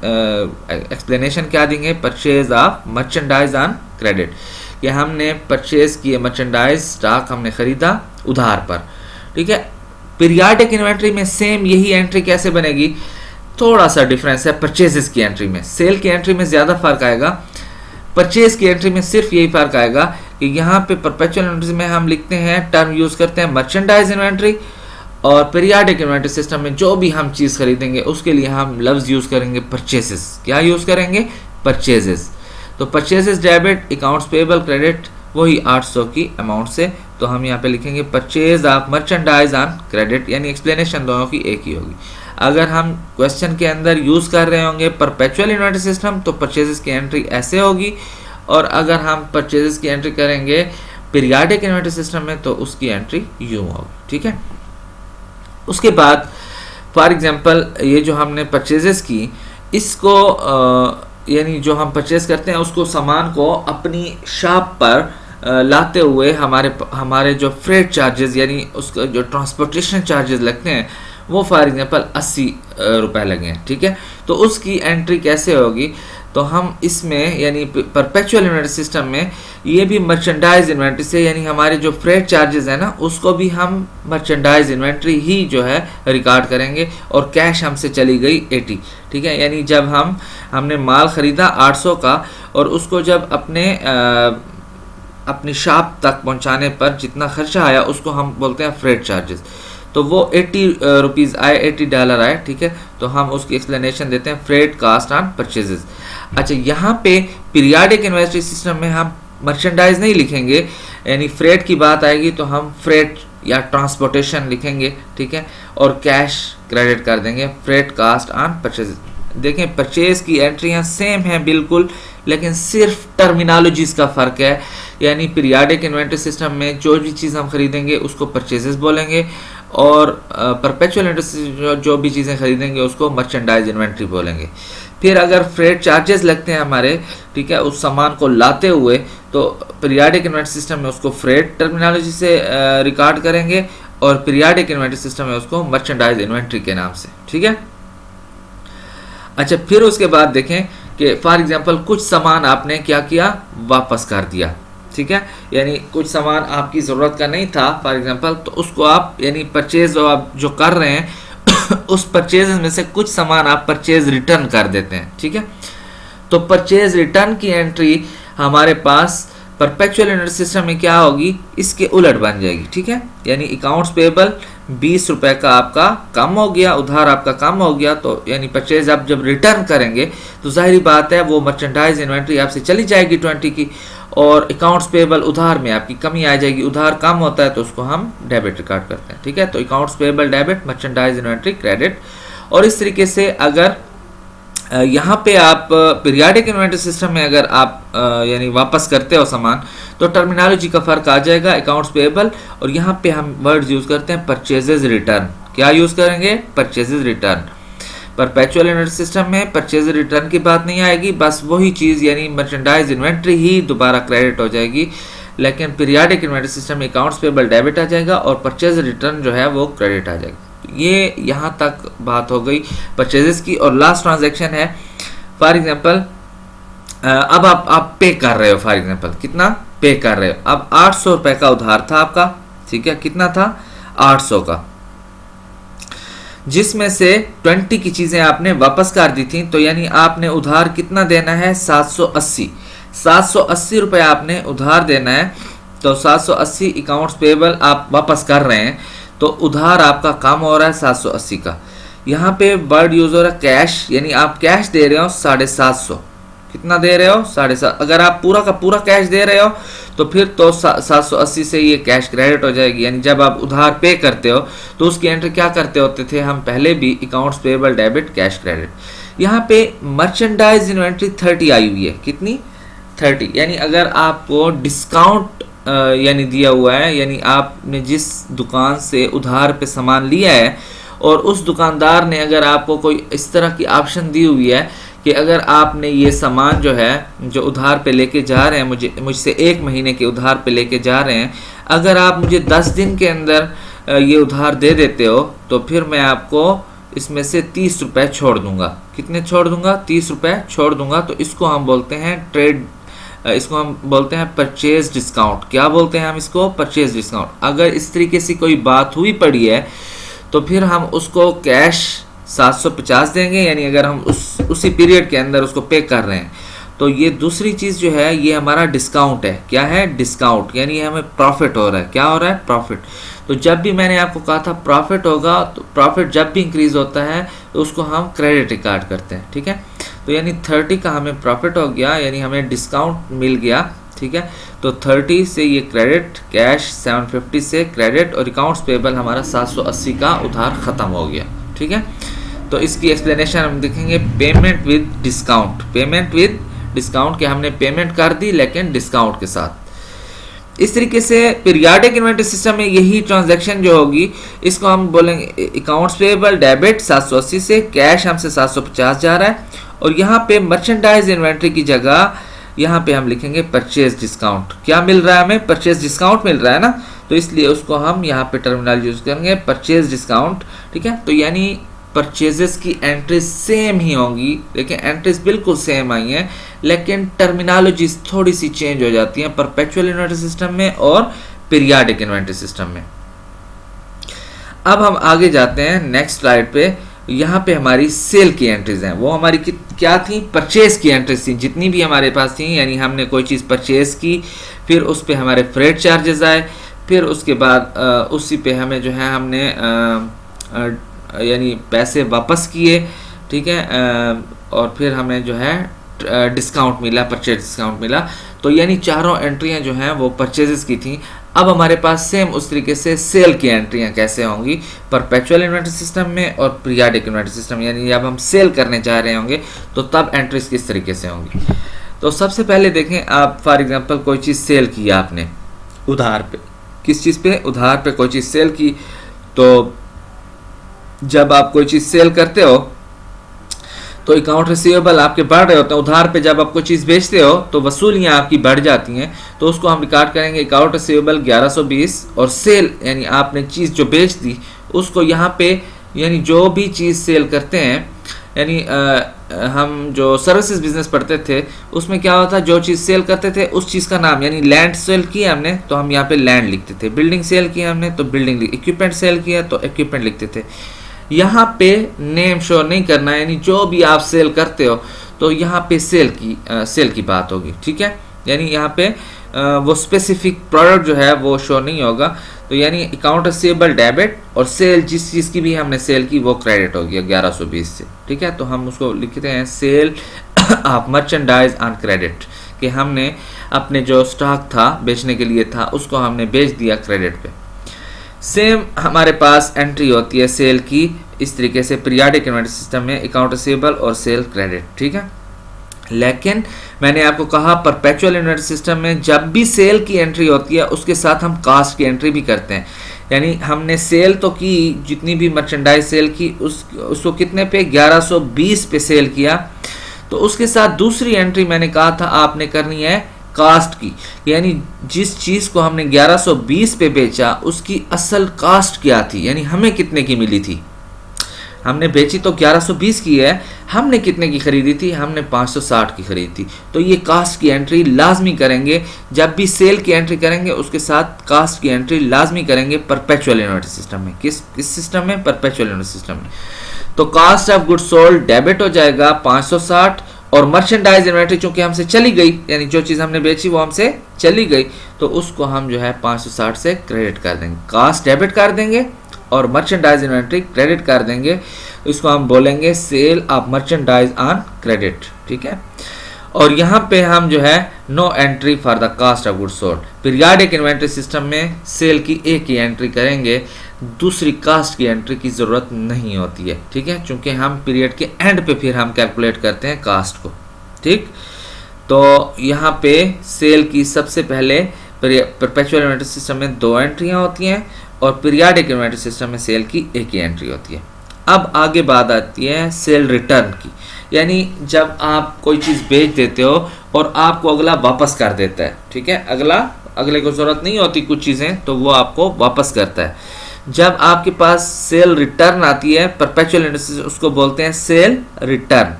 एक्सप्लेनेशन क्या देंगे, purchase of merchandise on credit, कि हमने परचेज किए मर्चेंडाइज, स्टॉक हमने खरीदा उधार पर, ठीक है। पीरियाडिक इन्वेंट्री में सेम यही एंट्री कैसे बनेगी, थोड़ा सा डिफरेंस है परचेजेस की एंट्री में। सेल की एंट्री में ज़्यादा फर्क आएगा, परचेज की एंट्री में सिर्फ यही फर्क आएगा कि यहाँ पे परपेचुअल इन्वेंट्री में हम लिखते हैं, टर्म यूज़ करते हैं मर्चेंडाइज इन्वेंट्री, और पीरियाडिक इन्वेंट्री सिस्टम में जो भी हम चीज़ खरीदेंगे उसके लिए हम लफ्ज़ यूज़ करेंगे परचेजेस। क्या यूज़ करेंगे, परचेजेस। तो purchases debit, accounts payable credit, वही 800 की अमाउंट से। तो हम यहाँ पे लिखेंगे purchase of merchandise on credit, यानी एक्सप्लेनेशन दोनों की एक ही होगी। अगर हम क्वेश्चन के अंदर यूज़ कर रहे होंगे परपेचुअल इन्वेंट्री सिस्टम तो परचेजेस की एंट्री ऐसे होगी, और अगर हम परचेजेस की एंट्री करेंगे पीरियाडिक इन्वेंट्री सिस्टम में तो उसकी एंट्री यूँ होगी, ठीक है। उसके बाद फॉर एग्जांपल ये जो हमने परचेजेस की, इसको यानी जो हम परचेज करते हैं उसको, सामान को अपनी शॉप पर लाते हुए हमारे जो फ्रेट चार्जेस, यानी उसका जो ट्रांसपोर्टेशन चार्जेस लगते हैं, वो फॉर एग्जांपल 80 रुपये लगे हैं, ठीक है। तो उसकी एंट्री कैसे होगी, तो हम इसमें यानी परपेचुअल इन्वेंट्री सिस्टम में ये भी मर्चेंडाइज इन्वेंट्री से, यानी हमारे जो फ्रेट चार्जेस है ना, उसको भी हम मर्चेंडाइज इन्वेंट्री ही जो है रिकॉर्ड करेंगे, और कैश हमसे चली गई 80, ठीक है। यानी जब हमने माल ख़रीदा 800 का, और उसको जब अपनी शॉप तक पहुंचाने पर जितना खर्चा आया उसको हम बोलते हैं फ्रेट चार्जेस। तो वो 80 रुपीज़ आए, $80 आए, ठीक है। तो हम उसकी एक्सप्लेनेशन देते हैं फ्रेट कास्ट ऑन परचेजेस। अच्छा, यहाँ पे पीरियाडिक इन्वेंट्री सिस्टम में हम मर्चेंडाइज नहीं लिखेंगे, यानी फ्रेट की बात आएगी तो हम फ्रेट या ट्रांसपोर्टेशन लिखेंगे, ठीक है, और कैश क्रेडिट कर देंगे फ्रेट कास्ट ऑन परचेजेस। देखें परचेज की एंट्रियाँ सेम हैं बिल्कुल, लेकिन सिर्फ टर्मिनोलॉजीज का फ़र्क है। यानी पीरियाडिक इन्वेंट्री सिस्टम में जो भी चीज़ हम खरीदेंगे उसको परचेजेस बोलेंगे, और परपेचुअल इन्वेंट्री जो भी चीज़ें खरीदेंगे उसको मर्चेंडाइज इन्वेंट्री बोलेंगे। फिर अगर फ्रेट चार्जेस लगते हैं हमारे, ठीक है, उस सामान को लाते हुए, तो पीरियाडिक इन्वेंट्री सिस्टम में उसको फ्रेट टर्मिनोलॉजी से रिकॉर्ड करेंगे, और पीरियाडिक इन्वेंट्री सिस्टम में उसको मर्चेंडाइज इन्वेंट्री के नाम से, ठीक है। अच्छा, फिर उसके बाद देखें कि फॉर एग्जांपल कुछ सामान आपने क्या किया, वापस कर दिया, ठीक है। यानी कुछ सामान आपकी ज़रूरत का नहीं था फॉर एग्जांपल, तो उसको आप यानी परचेज आप जो कर रहे हैं उस परचेज में से कुछ सामान आप परचेज रिटर्न कर देते हैं, ठीक है। तो परचेज रिटर्न की एंट्री हमारे पास परपेचुअल इन्वेंट्री सिस्टम में क्या होगी, इसके उलट बन जाएगी, ठीक है। यानी अकाउंट्स पेबल 20 रुपये का आपका कम हो गया, उधार आपका कम हो गया, तो यानी परचेज आप जब रिटर्न करेंगे तो जाहिर बात है वो मर्चेंडाइज इन्वेंट्री आपसे चली जाएगी 20 की, और अकाउंट्स पेबल उधार में आपकी कमी आ जाएगी। उधार कम होता है तो उसको हम डेबिट रिकॉर्ड करते हैं, ठीक है। तो accounts payable debit, merchandise inventory credit. और इस तरीके से अगर यहाँ पे आप पीरियाडिक इन्वेंट्री सिस्टम में अगर आप यानी वापस करते हो सामान, तो टर्मिनोलॉजी का फ़र्क आ जाएगा अकाउंट्स पेबल, और यहाँ पे हम वर्ड्स यूज़ करते हैं परचेजेज रिटर्न। क्या यूज़ करेंगे, purchases return. Perpetual inventory system में परचेज रिटर्न की बात नहीं आएगी, बस वही चीज़ यानी मर्चेंडाइज इन्वेंट्री ही दोबारा क्रेडिट हो जाएगी, लेकिन पीरियाडिक इन्वेंट्री सिस्टम में अकाउंट्स पेबल डेबिट आ जाएगा और परचेज रिटर्न जो है वो क्रेडिट आ जाएगा। ये यहाँ तक बात हो गई परचेजेस की। और लास्ट ट्रांजैक्शन है फॉर एग्जांपल, अब आप पे कर रहे हो, फॉर एग्जांपल कितना पे कर रहे हो, अब 800 रुपये का उधार था आपका, ठीक है, कितना था 800 का, जिसमें से 20 की चीज़ें आपने वापस कर दी थी, तो यानी आपने उधार कितना देना है 780 रुपये आपने उधार देना है तो 780 अकाउंट्स पेबल आप वापस कर रहे हैं, तो उधार आपका कम हो रहा है 780 का। यहाँ पे वर्ड यूज हो रहा है कैश, यानी आप कैश दे रहे हो 750। कितना दे रहे हो? 750। अगर आप पूरा का पूरा कैश दे रहे हो तो फिर तो 780 से ये कैश क्रेडिट हो जाएगी। यानी जब आप उधार पे करते हो तो उसकी एंट्री क्या करते होते थे हम पहले भी, accounts payable debit cash credit. यहाँ पे मर्चेंडाइज इन्वेंट्री 30 आई हुई है। कितनी? 30। यानी अगर आपको डिस्काउंट यानी दिया हुआ है, यानी आपने जिस दुकान से उधार पे सामान लिया है और उस दुकानदार ने अगर आपको कोई इस तरह की ऑप्शन दी हुई है कि अगर आपने ये सामान जो है जो उधार पे लेके जा रहे हैं, मुझसे 1 महीने के उधार पे लेके जा रहे हैं, अगर आप मुझे 10 दिन के अंदर ये उधार दे देते हो तो फिर मैं आपको इसमें से 30 रुपये छोड़ दूंगा। कितने छोड़ दूंगा? 30 रुपये छोड़ दूंगा। तो इसको हम बोलते हैं ट्रेड, इसको हम बोलते हैं परचेज डिस्काउंट। क्या बोलते हैं हम इसको? Purchase discount. अगर इस तरीके से कोई बात हुई पड़ी है तो फिर हम उसको कैश 750 देंगे, यानी अगर हम उसी पीरियड के अंदर उसको पे कर रहे हैं। तो ये दूसरी चीज़ जो है ये हमारा डिस्काउंट है। क्या है? डिस्काउंट, यानी हमें प्रॉफिट हो रहा है। क्या हो रहा है? प्रॉफिट। तो जब भी मैंने आपको कहा था प्रॉफिट होगा, तो प्रॉफिट जब भी इंक्रीज होता है तो उसको हम क्रेडिट रिकॉर्ड करते हैं। ठीक है, तो यानी 30 का हमें प्रॉफिट हो गया, यानी हमें डिस्काउंट मिल गया। ठीक है, तो 30 से ये क्रेडिट, कैश 750 से क्रेडिट, और अकाउंट्स पेबल हमारा 780 का उधार ख़त्म हो गया। ठीक है, तो इसकी एक्सप्लेनेशन हम देखेंगे payment with discount. Payment with discount के हमने पेमेंट कर दी लेकिन डिस्काउंट के साथ। इस तरीके से पीरियाडिक इन्वेंटरी सिस्टम में यही ट्रांजैक्शन जो होगी इसको हम बोलेंगे अकाउंट्स पेबल डेबिट 780 से, कैश हमसे 750 जा रहा है, और यहाँ पे मर्चेंडाइज इन्वेंट्री की जगह यहाँ पे हम लिखेंगे परचेज डिस्काउंट। क्या मिल रहा है हमें? परचेज डिस्काउंट मिल रहा है ना, तो इसलिए उसको हम यहाँ पे टर्मिनल यूज करेंगे परचेज डिस्काउंट। ठीक है, तो यानी परचेजेस की एंट्रीज सेम ही होंगी, लेकिन एंट्रीज बिल्कुल सेम आई हैं, लेकिन टर्मिनोलॉजीज थोड़ी सी चेंज हो जाती हैं परपेचुअल इन्वेंटरी सिस्टम में और पीरियाडिक इन्वेंटरी सिस्टम में। अब हम आगे जाते हैं नेक्स्ट स्लाइड पे। यहाँ पे हमारी सेल की एंट्रीज हैं, वो हमारी क्या थी? परचेज की एंट्रीज थी, जितनी भी हमारे पास थी। यानी हमने कोई चीज़ परचेज की, फिर उस पर हमारे फ्रेट चार्जेस आए, फिर उसके बाद उसी पे हमें जो है हमने यानी पैसे वापस किए। ठीक है, और फिर हमें जो है डिस्काउंट मिला, परचेज डिस्काउंट मिला। तो यानी चारों एंट्रियां जो हैं वो परचेजेस की थी। अब हमारे पास सेम उस तरीके से सेल की एंट्रियां कैसे होंगी परपेचुअल इन्वेंटरी सिस्टम में और पीरियाडिक इन्वेंटरी सिस्टम। यानी जब हम सेल करने जा रहे होंगे तो तब एंट्रीज किस तरीके से होंगी। तो सबसे पहले देखें, आप फॉर एग्जांपल कोई चीज़ सेल की आपने उधार पे, किस चीज़ पे? उधार पे कोई चीज़ सेल की। तो जब आप कोई चीज़ सेल करते हो तो अकाउंट रिसीवेबल आपके बढ़ रहे होते हैं। उधार पे जब आप कोई चीज़ बेचते हो तो वसूलियाँ आपकी बढ़ जाती हैं, तो उसको हम रिकॉर्ड करेंगे अकाउंट रिसीवेबल 1120, और सेल यानी आपने चीज़ जो बेच दी उसको यहाँ पे, यानी जो भी चीज़ सेल करते हैं, यानी हम जो सर्विसेज बिजनेस पढ़ते थे उसमें क्या होता है, जो चीज़ सेल करते थे उस चीज़ का नाम, यानी लैंड सेल किया हमने तो हम यहाँ पे लैंड लिखते थे, बिल्डिंग सेल किया हमने तो बिल्डिंग, इक्विपमेंट सेल किया तो इक्विपमेंट लिखते थे। यहाँ पे नेम शो नहीं करना है, यानी जो भी आप सेल करते हो तो यहाँ पे सेल की बात होगी। ठीक है, यानी यहाँ पे वो स्पेसिफिक प्रोडक्ट जो है वो शो नहीं होगा। तो यानी अकाउंट रिसीवेबल डेबिट और सेल जिस चीज़ की भी हमने सेल की वो क्रेडिट हो गया 1120 से। ठीक है, तो हम उसको लिखते हैं sale of merchandise on credit, कि हमने अपने जो स्टॉक था बेचने के लिए था उसको हमने बेच दिया क्रेडिट पे। सेम हमारे पास एंट्री होती है सेल की इस तरीके से पीरियाडिक इन्वेंटरी सिस्टम में, अकाउंट रिसीवेबल और सेल क्रेडिट। ठीक है, लेकिन मैंने आपको कहा परपेचुअल इन्वेंटरी सिस्टम में जब भी सेल की एंट्री होती है उसके साथ हम कास्ट की एंट्री भी करते हैं। यानी हमने सेल तो की, जितनी भी मर्चेंडाइज सेल की उसको कितने पे? 1120 पे सेल किया। तो उसके साथ दूसरी एंट्री मैंने कहा था आपने करनी है कास्ट की, यानी जिस चीज़ को हमने 1120 पे बेचा उसकी असल कास्ट क्या थी, यानी हमें कितने की मिली थी। हमने बेची तो 1120 की है, हमने कितने की खरीदी थी? हमने 560 की खरीदी थी। तो ये कास्ट की एंट्री लाजमी करेंगे, जब भी सेल की एंट्री करेंगे उसके साथ कास्ट की एंट्री लाजमी करेंगे परपेचुअल इन्वेंटरी सिस्टम में। किस सिस्टम में? परपेचुअल इन्वेंटरी सिस्टम में। तो cost of goods sold debit हो जाएगा 560, और मर्चेंडाइज इन्वेंट्री चूंकि हमसे चली गई, यानी जो चीज़ हमने बेची वो हमसे चली गई, तो उसको हम जो है 560 से क्रेडिट कर देंगे, कास्ट डेबिट कर देंगे और मर्चेंडाइज इन्वेंट्री क्रेडिट कर देंगे। इसको हम बोलेंगे sale of merchandise on credit, ठीक है। और यहाँ पे हम जो है no entry for the cost of goods sold, periodic inventory system में सेल की एक ही एंट्री करेंगे, दूसरी कास्ट की एंट्री की ज़रूरत नहीं होती है, ठीक है, क्योंकि हम पीरियड के एंड पे फिर हम कैलकुलेट करते हैं कास्ट को, ठीक। तो यहाँ पे सेल की सबसे पहले परपेचुअल इन्वेंट्री सिस्टम में 2 एंट्रियाँ होती हैं और पीरियाडिक इन्वेंट्री सिस्टम में सेल की एक ही एंट्री होती है। अब आगे बात आती है सेल रिटर्न की, यानी जब आप कोई चीज़ बेच देते हो और आपको अगला वापस कर देता है, ठीक है, अगले को ज़रूरत नहीं होती कुछ चीज़ें, तो वो आपको वापस करता है। जब आपके पास सेल रिटर्न आती है परपेचुअल इंडस्ट्री, उसको बोलते हैं सेल रिटर्न,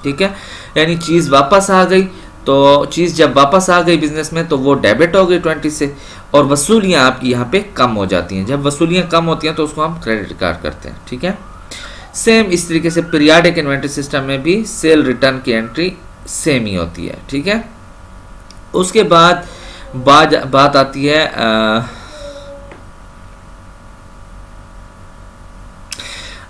ठीक है, यानी चीज़ वापस आ गई। तो चीज़ जब वापस आ गई बिजनेस में तो वो डेबिट हो गई 20 से, और वसूलियाँ आपकी यहाँ पे कम हो जाती हैं। जब वसूलियाँ कम होती हैं तो उसको हम क्रेडिट कार्ड करते हैं, ठीक है। सेम इस तरीके से पीरियाडिक इन्वेंट्री सिस्टम में भी सेल रिटर्न की एंट्री सेम ही होती है, ठीक है। उसके बाद बात आती है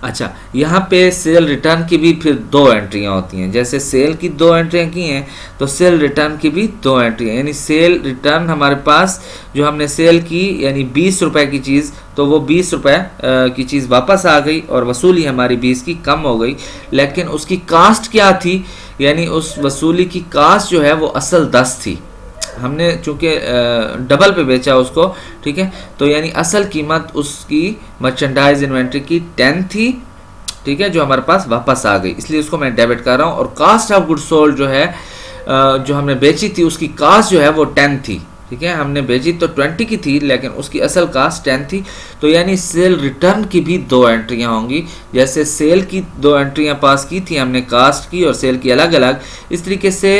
अच्छा, यहाँ पे सेल रिटर्न की भी फिर 2 एंट्रियाँ होती हैं। जैसे सेल की 2 एंट्रियाँ की हैं तो सेल रिटर्न की भी 2 एंट्रियाँ, यानी सेल रिटर्न हमारे पास जो हमने सेल की यानी 20 रुपए की चीज़, तो वो 20 रुपए की चीज़ वापस आ गई और वसूली हमारी 20 की कम हो गई, लेकिन उसकी कास्ट क्या थी, यानी उस वसूली की कास्ट जो है वो असल 10 थी, हमने चूँकि डबल पे बेचा उसको, ठीक है, तो यानी असल कीमत उसकी मर्चेंडाइज इन्वेंट्री की 10 थी, ठीक है, जो हमारे पास वापस आ गई, इसलिए उसको मैं डेबिट कर रहा हूँ। और कास्ट ऑफ गुड्स सोल्ड जो है जो हमने बेची थी उसकी कास्ट जो है वो 10 थी, ठीक है, हमने बेची तो 20 की थी लेकिन उसकी असल कास्ट 10 थी। तो यानी सेल रिटर्न की भी 2 एंट्रियाँ होंगी। जैसे सेल की 2 एंट्रियाँ पास की थी हमने, कास्ट की और सेल की अलग अलग, इस तरीके से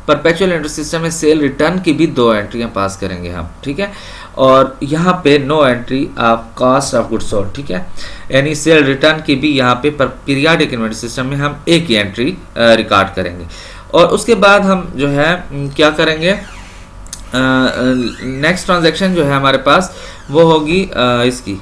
परपेचुअल इंटरेस्ट सिस्टम में सेल रिटर्न की भी 2 एंट्रियां पास करेंगे हम, ठीक है। और यहाँ पे no entry of cost of goods sold, ठीक है, यानी सेल रिटर्न की भी यहाँ पे पीरियाडिक इन्वेंट्री सिस्टम में हम एक ही एंट्री रिकॉर्ड करेंगे। और उसके बाद हम जो है क्या करेंगे, नेक्स्ट ट्रांजैक्शन जो है हमारे पास वो होगी इसकी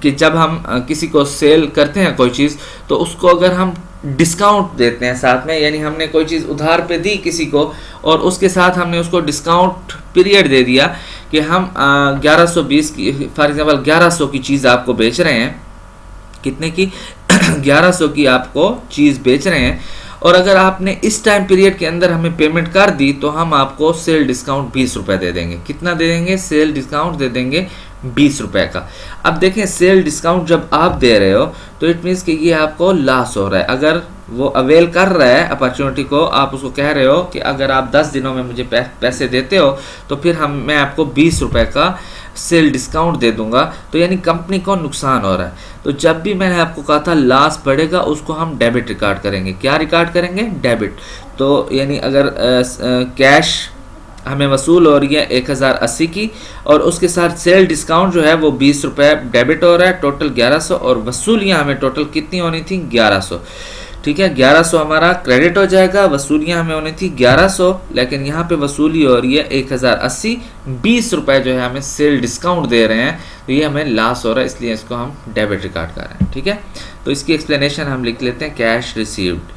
कि जब हम किसी को सेल करते हैं कोई चीज़, तो उसको अगर हम डिस्काउंट देते हैं साथ में, यानी हमने कोई चीज़ उधार पे दी किसी को और उसके साथ हमने उसको डिस्काउंट पीरियड दे दिया कि हम 1120 की, फॉर एग्जांपल 1100 की चीज़ आपको बेच रहे हैं, कितने की 1100 की आपको चीज़ बेच रहे हैं, और अगर आपने इस टाइम पीरियड के अंदर हमें पेमेंट कर दी तो हम आपको सेल डिस्काउंट 20 रुपये दे देंगे। कितना दे देंगे? सेल डिस्काउंट दे देंगे 20 रुपये का। अब देखें, सेल डिस्काउंट जब आप दे रहे हो तो इट मीन्स कि ये आपको लॉस हो रहा है। अगर वो अवेल कर रहा है अपॉर्चुनिटी को, आप उसको कह रहे हो कि अगर आप 10 दिनों में मुझे पैसे देते हो तो फिर मैं आपको 20 रुपये का सेल डिस्काउंट दे दूंगा, तो यानी कंपनी को नुकसान हो रहा है। तो जब भी मैंने आपको कहा था लॉस बढ़ेगा, उसको हम डेबिट रिकॉर्ड करेंगे। क्या रिकॉर्ड करेंगे? डेबिट। तो यानी अगर कैश हमें वसूल हो रही है 1080 की और उसके साथ सेल डिस्काउंट जो है वो 20 रुपये डेबिट हो रहा है, टोटल 1100, और वसूलियाँ हमें टोटल कितनी होनी थी? 1100, ठीक है। 1100 हमारा क्रेडिट हो जाएगा, वसूलियाँ हमें होनी थी 1100, लेकिन यहाँ पे वसूली हो रही है 1080, 20 रुपये जो है हमें सेल डिस्काउंट दे रहे हैं, तो ये हमें लॉस हो रहा है, इसलिए इसको हम डेबिट रिकॉर्ड कर रहे हैं, ठीक है। तो इसकी एक्सप्लेनेशन हम लिख लेते हैं कैश रिसीव्ड।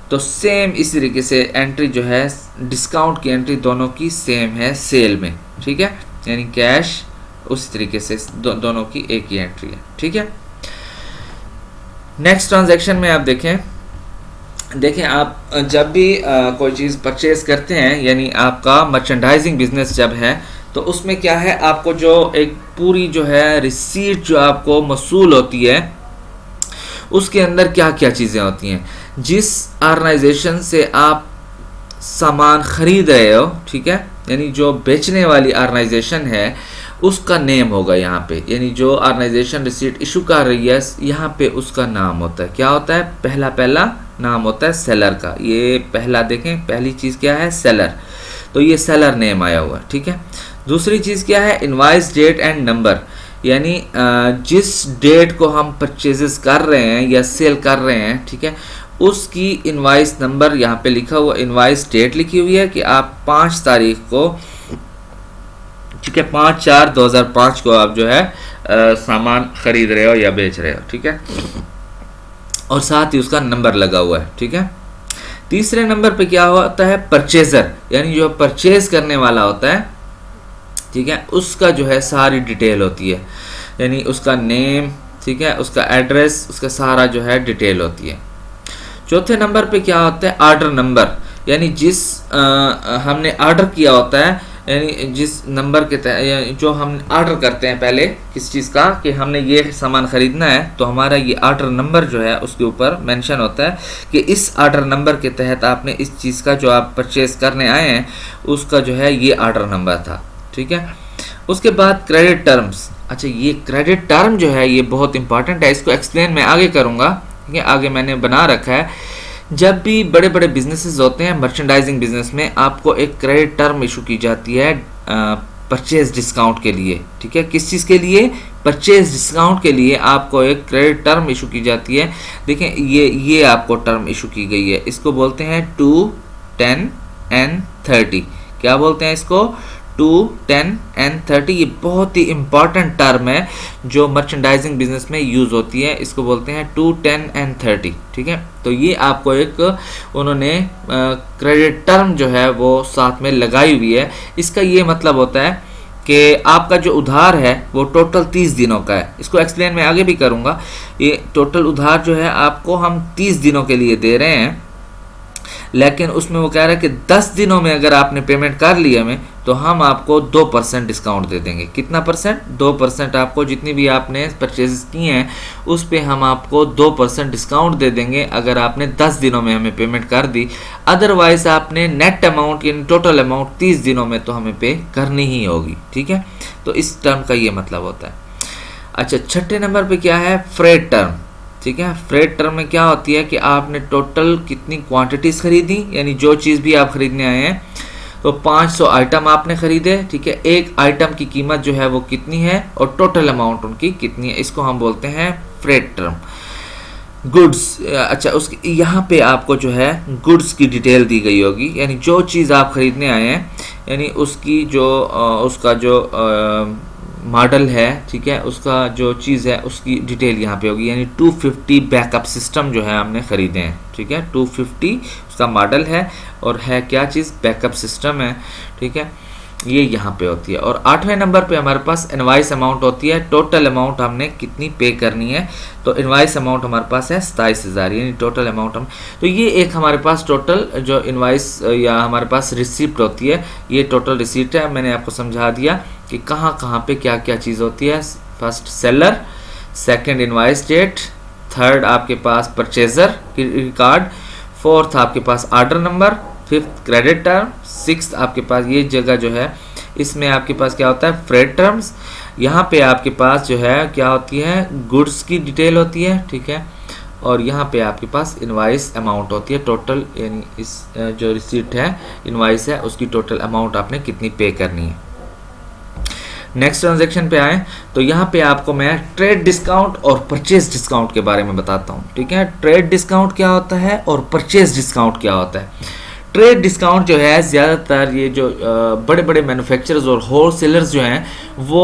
तो सेम इसी तरीके से एंट्री जो है डिस्काउंट की एंट्री दोनों की सेम है सेल में, ठीक है, यानी कैश उसी तरीके से दोनों की एक ही एंट्री है, ठीक है। नेक्स्ट ट्रांजैक्शन में आप देखें आप जब भी कोई चीज़ परचेज करते हैं, यानी आपका मर्चेंडाइजिंग बिजनेस जब है, तो उसमें क्या है, आपको जो एक पूरी जो है रिसीट जो आपको मसूल होती है उसके अंदर क्या क्या चीज़ें होती हैं। जिस ऑर्गेनाइजेशन से आप सामान खरीद रहे हो, ठीक है, यानी जो बेचने वाली ऑर्गेनाइजेशन है उसका नेम होगा यहाँ पे, यानी जो ऑर्गेनाइजेशन रिसीट इशू कर रही है यहाँ पे उसका नाम होता है। क्या होता है? पहला नाम होता है सेलर का। ये पहला देखें, पहली चीज़ क्या है? सेलर। तो ये सेलर नेम आया हुआ है, ठीक है। दूसरी चीज़ क्या है? इनवॉइस डेट एंड नंबर, यानी जिस डेट को हम परचेजेस कर रहे हैं या सेल कर रहे हैं, ठीक है, उसकी इनवाइस नंबर यहाँ पे लिखा हुआ, इनवाइस डेट लिखी हुई है कि आप 5 तारीख को, ठीक है, 5/4/2005 को आप जो है सामान खरीद रहे हो या बेच रहे हो, ठीक है, और साथ ही उसका नंबर लगा हुआ है, ठीक है। तीसरे नंबर पे क्या होता है, परचेजर, यानी जो परचेज करने वाला होता है, ठीक है, उसका जो है सारी डिटेल होती है, यानी उसका नेम, ठीक है, उसका एड्रेस, उसका सारा जो है डिटेल होती है। चौथे नंबर पे क्या होता है, ऑर्डर नंबर, यानी जिस हमने ऑर्डर किया होता है, यानी जिस नंबर के तहत जो हम ऑर्डर करते हैं पहले किस चीज़ का, कि हमने ये सामान ख़रीदना है, तो हमारा ये ऑर्डर नंबर जो है उसके ऊपर मेंशन होता है कि इस ऑर्डर नंबर के तहत आपने इस चीज़ का जो आप परचेज़ करने आए हैं उसका जो है ये ऑर्डर नंबर था, ठीक है। उसके बाद क्रेडिट टर्म्स। अच्छा, ये क्रेडिट टर्म जो है ये बहुत इंपॉर्टेंट है, इसको एक्सप्लेन मैं आगे करूँगा, ठीक है, आगे मैंने बना रखा है। जब भी बड़े बड़े बिजनेसेस होते हैं, मर्चेंडाइजिंग बिजनेस में, आपको एक क्रेडिट टर्म इशू की जाती है परचेज डिस्काउंट के लिए, ठीक है। किस चीज़ के लिए, परचेज डिस्काउंट के लिए आपको एक क्रेडिट टर्म इशू की जाती है। देखें, ये आपको टर्म इशू की गई है, इसको बोलते हैं 2, 10 and 30। क्या बोलते हैं इसको, 2, 10 and 30। ये बहुत ही इंपॉर्टेंट टर्म है जो मर्चेंडाइजिंग बिजनेस में यूज़ होती है, इसको बोलते हैं 2, 10 and 30, ठीक है। तो ये आपको एक उन्होंने क्रेडिट टर्म जो है वो साथ में लगाई हुई है। इसका ये मतलब होता है कि आपका जो उधार है वो टोटल 30 दिनों का है। इसको एक्सप्लेन मैं आगे भी करूँगा। ये टोटल उधार जो है आपको हम 30 दिनों के लिए दे रहे हैं, लेकिन उसमें वो कह रहा है कि 10 दिनों में अगर आपने पेमेंट कर ली हमें, तो हम आपको 2% डिस्काउंट दे देंगे। कितना परसेंट, 2%। आपको जितनी भी आपने परचेज किए हैं उस पे हम आपको 2% डिस्काउंट दे देंगे अगर आपने 10 दिनों में हमें पेमेंट कर दी। अदरवाइज आपने नेट अमाउंट यानी टोटल अमाउंट 30 दिनों में तो हमें पे करनी ही होगी, ठीक है। तो इस टर्म का ये मतलब होता है। अच्छा, छठे नंबर पे क्या है, फ्रेट टर्म, ठीक है। फ्रेट टर्म में क्या होती है कि आपने टोटल कितनी क्वांटिटीज़ खरीदी, यानी जो चीज़ भी आप खरीदने आए हैं, तो 500 आइटम आपने खरीदे, ठीक है। एक आइटम की कीमत जो है वो कितनी है और टोटल अमाउंट उनकी कितनी है, इसको हम बोलते हैं फ्रेट टर्म। गुड्स, अच्छा, उसकी यहाँ पे आपको जो है गुड्स की डिटेल दी गई होगी, यानी जो चीज़ आप खरीदने आए हैं, यानी उसकी जो उसका जो मॉडल है, ठीक है, उसका जो चीज़ है उसकी डिटेल यहाँ पे होगी। यानी 250 बैकअप सिस्टम जो है हमने ख़रीदे हैं, ठीक है। 250 उसका मॉडल है और है क्या चीज़, बैकअप सिस्टम है, ठीक है। ये यहाँ पे होती है। और 8वें नंबर पे हमारे पास इनवाइस अमाउंट होती है, टोटल अमाउंट हमने कितनी पे करनी है। तो इनवाइस अमाउंट हमारे पास है 27,000, यानी टोटल अमाउंट हम, तो ये एक हमारे पास टोटल जो इनवाइस या हमारे पास रिसिप्ट होती है, ये टोटल रिसिप्ट है। मैंने आपको समझा दिया कि कहाँ कहाँ पे क्या क्या चीज़ होती है। First seller, second invoice date, third आपके पास परचेजर रिकॉर्ड, फोर्थ आपके पास order number, fifth credit term, sixth आपके पास ये जगह जो है इसमें आपके पास क्या होता है, फ्रेट टर्म्स। यहाँ पे आपके पास जो है क्या होती है, गुड्स की डिटेल होती है, ठीक है। और यहाँ पे आपके पास इनवाइस अमाउंट होती है टोटल, यानी इस जो रिसीट है, इनवाइस है, उसकी टोटल अमाउंट आपने कितनी पे करनी है। नेक्स्ट ट्रांजैक्शन पे आए तो यहाँ पे आपको मैं ट्रेड डिस्काउंट और परचेज डिस्काउंट के बारे में बताता हूँ, ठीक है। ट्रेड डिस्काउंट क्या होता है और परचेज डिस्काउंट क्या होता है। ट्रेड डिस्काउंट जो है ज़्यादातर ये जो बड़े बड़े मैन्युफैक्चरर्स और होलसेलर्स जो हैं वो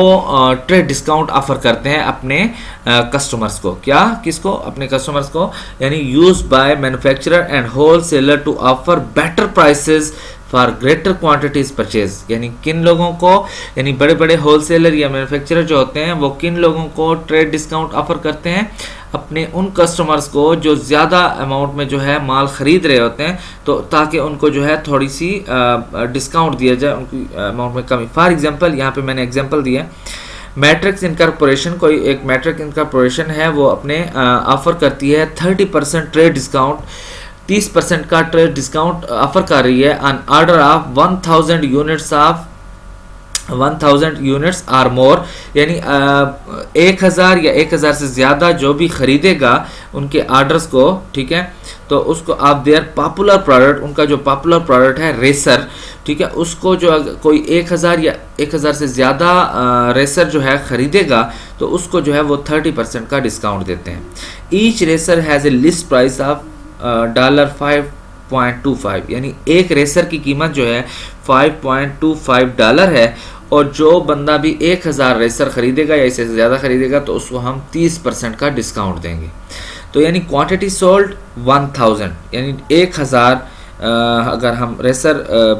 ट्रेड डिस्काउंट ऑफर करते हैं अपने कस्टमर्स को। क्या, किसको, अपने कस्टमर्स को, यानी use by manufacturer and wholesaler to offer better prices for greater quantities purchase. यानी किन लोगों को, यानी बड़े बड़े होलसेलर या मैन्युफैक्चरर जो होते हैं वो किन लोगों को ट्रेड डिस्काउंट ऑफर करते हैं, अपने उन कस्टमर्स को जो ज़्यादा अमाउंट में जो है माल ख़रीद रहे होते हैं, तो ताकि उनको जो है थोड़ी सी डिस्काउंट दिया जाए, उनकी अमाउंट में कमी। फॉर एग्जांपल यहाँ पे मैंने एग्जांपल दिया, मैट्रिक्स इनकॉर्पोरेशन, कोई एक मैट्रिक इनकॉर्पोरेशन है, वो अपने ऑफ़र करती है 30% ट्रेड डिस्काउंट, 30% का ट्रेड डिस्काउंट ऑफर कर रही है on order of 1000 units of 1000 units or more. यानी 1000 या 1000 से ज़्यादा जो भी ख़रीदेगा उनके ऑर्डर्स को, ठीक है, तो उसको आप देयर पॉपुलर प्रोडक्ट, उनका जो पॉपुलर प्रोडक्ट है रेसर, ठीक है, उसको जो कोई 1000 या 1000 से ज़्यादा रेसर जो है ख़रीदेगा तो उसको जो है वो 30% का डिस्काउंट देते हैं। Each racer has a list price of $5.25, यानी एक रेसर की कीमत जो है $5.25 है। और जो बंदा भी 1000 रेसर खरीदेगा या इससे ज़्यादा खरीदेगा तो उसको हम 30% का डिस्काउंट देंगे। तो यानी क्वांटिटी सोल्ड 1000, यानी 1000 अगर हम रेसर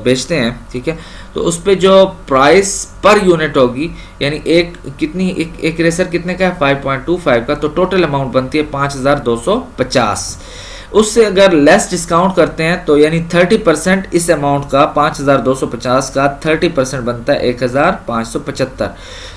बेचते हैं, ठीक है, तो उस पर जो प्राइस पर यूनिट होगी, यानी एक रेसर कितने का है 5.25 का, तो टोटल अमाउंट बनती है 5250। उससे अगर लेस डिस्काउंट करते हैं तो यानी 30% इस अमाउंट का 5250 का 30% बनता है 1575।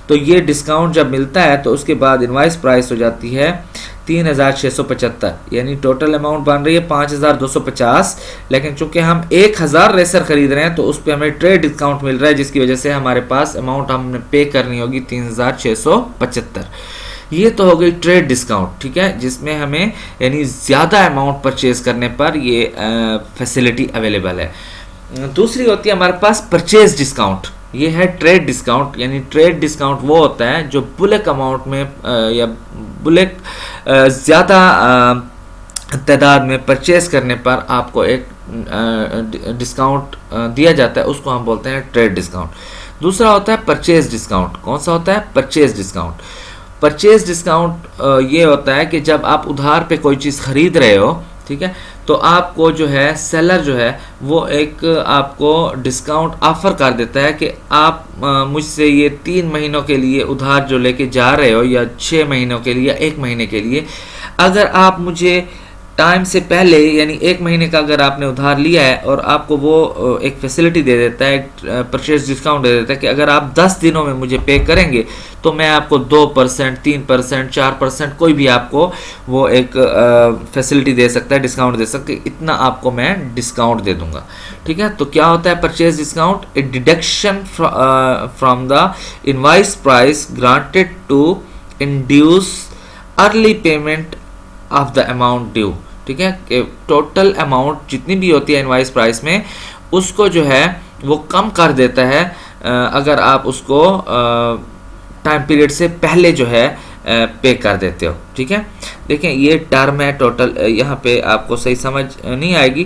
तो ये डिस्काउंट जब मिलता है तो उसके बाद इनवाइस प्राइस हो जाती है 3675, यानी टोटल अमाउंट बन रही है 5250। लेकिन चूंकि हम 1000 रेसर खरीद रहे हैं तो उस पर हमें ट्रेड डिस्काउंट मिल रहा है, जिसकी वजह से हमारे पास अमाउंट हमने पे करनी होगी 3675। ये तो हो गई ट्रेड डिस्काउंट, ठीक है, जिसमें हमें यानी ज़्यादा अमाउंट परचेज करने पर ये फैसिलिटी अवेलेबल है। दूसरी होती है हमारे पास परचेज डिस्काउंट, ये है ट्रेड डिस्काउंट। यानी ट्रेड डिस्काउंट वो होता है जो बुलक अमाउंट में या बुलक ज़्यादा तादाद में परचेज करने पर आपको एक डिस्काउंट दिया जाता है, उसको हम बोलते हैं ट्रेड डिस्काउंट। दूसरा होता है परचेज डिस्काउंट। कौन सा होता है? Purchase discount. परचेज डिस्काउंट ये होता है कि जब आप उधार पे कोई चीज़ खरीद रहे हो, ठीक है, तो आपको जो है सेलर जो है वो एक आपको डिस्काउंट ऑफर कर देता है कि आप मुझसे ये 3 महीनों के लिए उधार जो लेके जा रहे हो या 6 महीनों के लिए या 1 महीने के लिए, अगर आप मुझे टाइम से पहले यानी 1 महीने का अगर आपने उधार लिया है और आपको वो एक फैसिलिटी दे देता है, एक परचेज डिस्काउंट दे देता है कि अगर आप 10 दिनों में मुझे पे करेंगे तो मैं आपको 2%, 3%, 4% कोई भी आपको वो एक फैसिलिटी दे सकता है, डिस्काउंट दे सकता है, इतना आपको मैं डिस्काउंट दे दूंगा। ठीक है, तो क्या होता है purchase discount? A deduction from the invoice price granted to induce early payment of the amount due. ठीक है, कि टोटल अमाउंट जितनी भी होती है इनवाइस प्राइस में उसको जो है वो कम कर देता है अगर आप उसको टाइम पीरियड से पहले जो है पे कर देते हो। ठीक है, देखें ये टर्म है टोटल, यहाँ पे आपको सही समझ नहीं आएगी।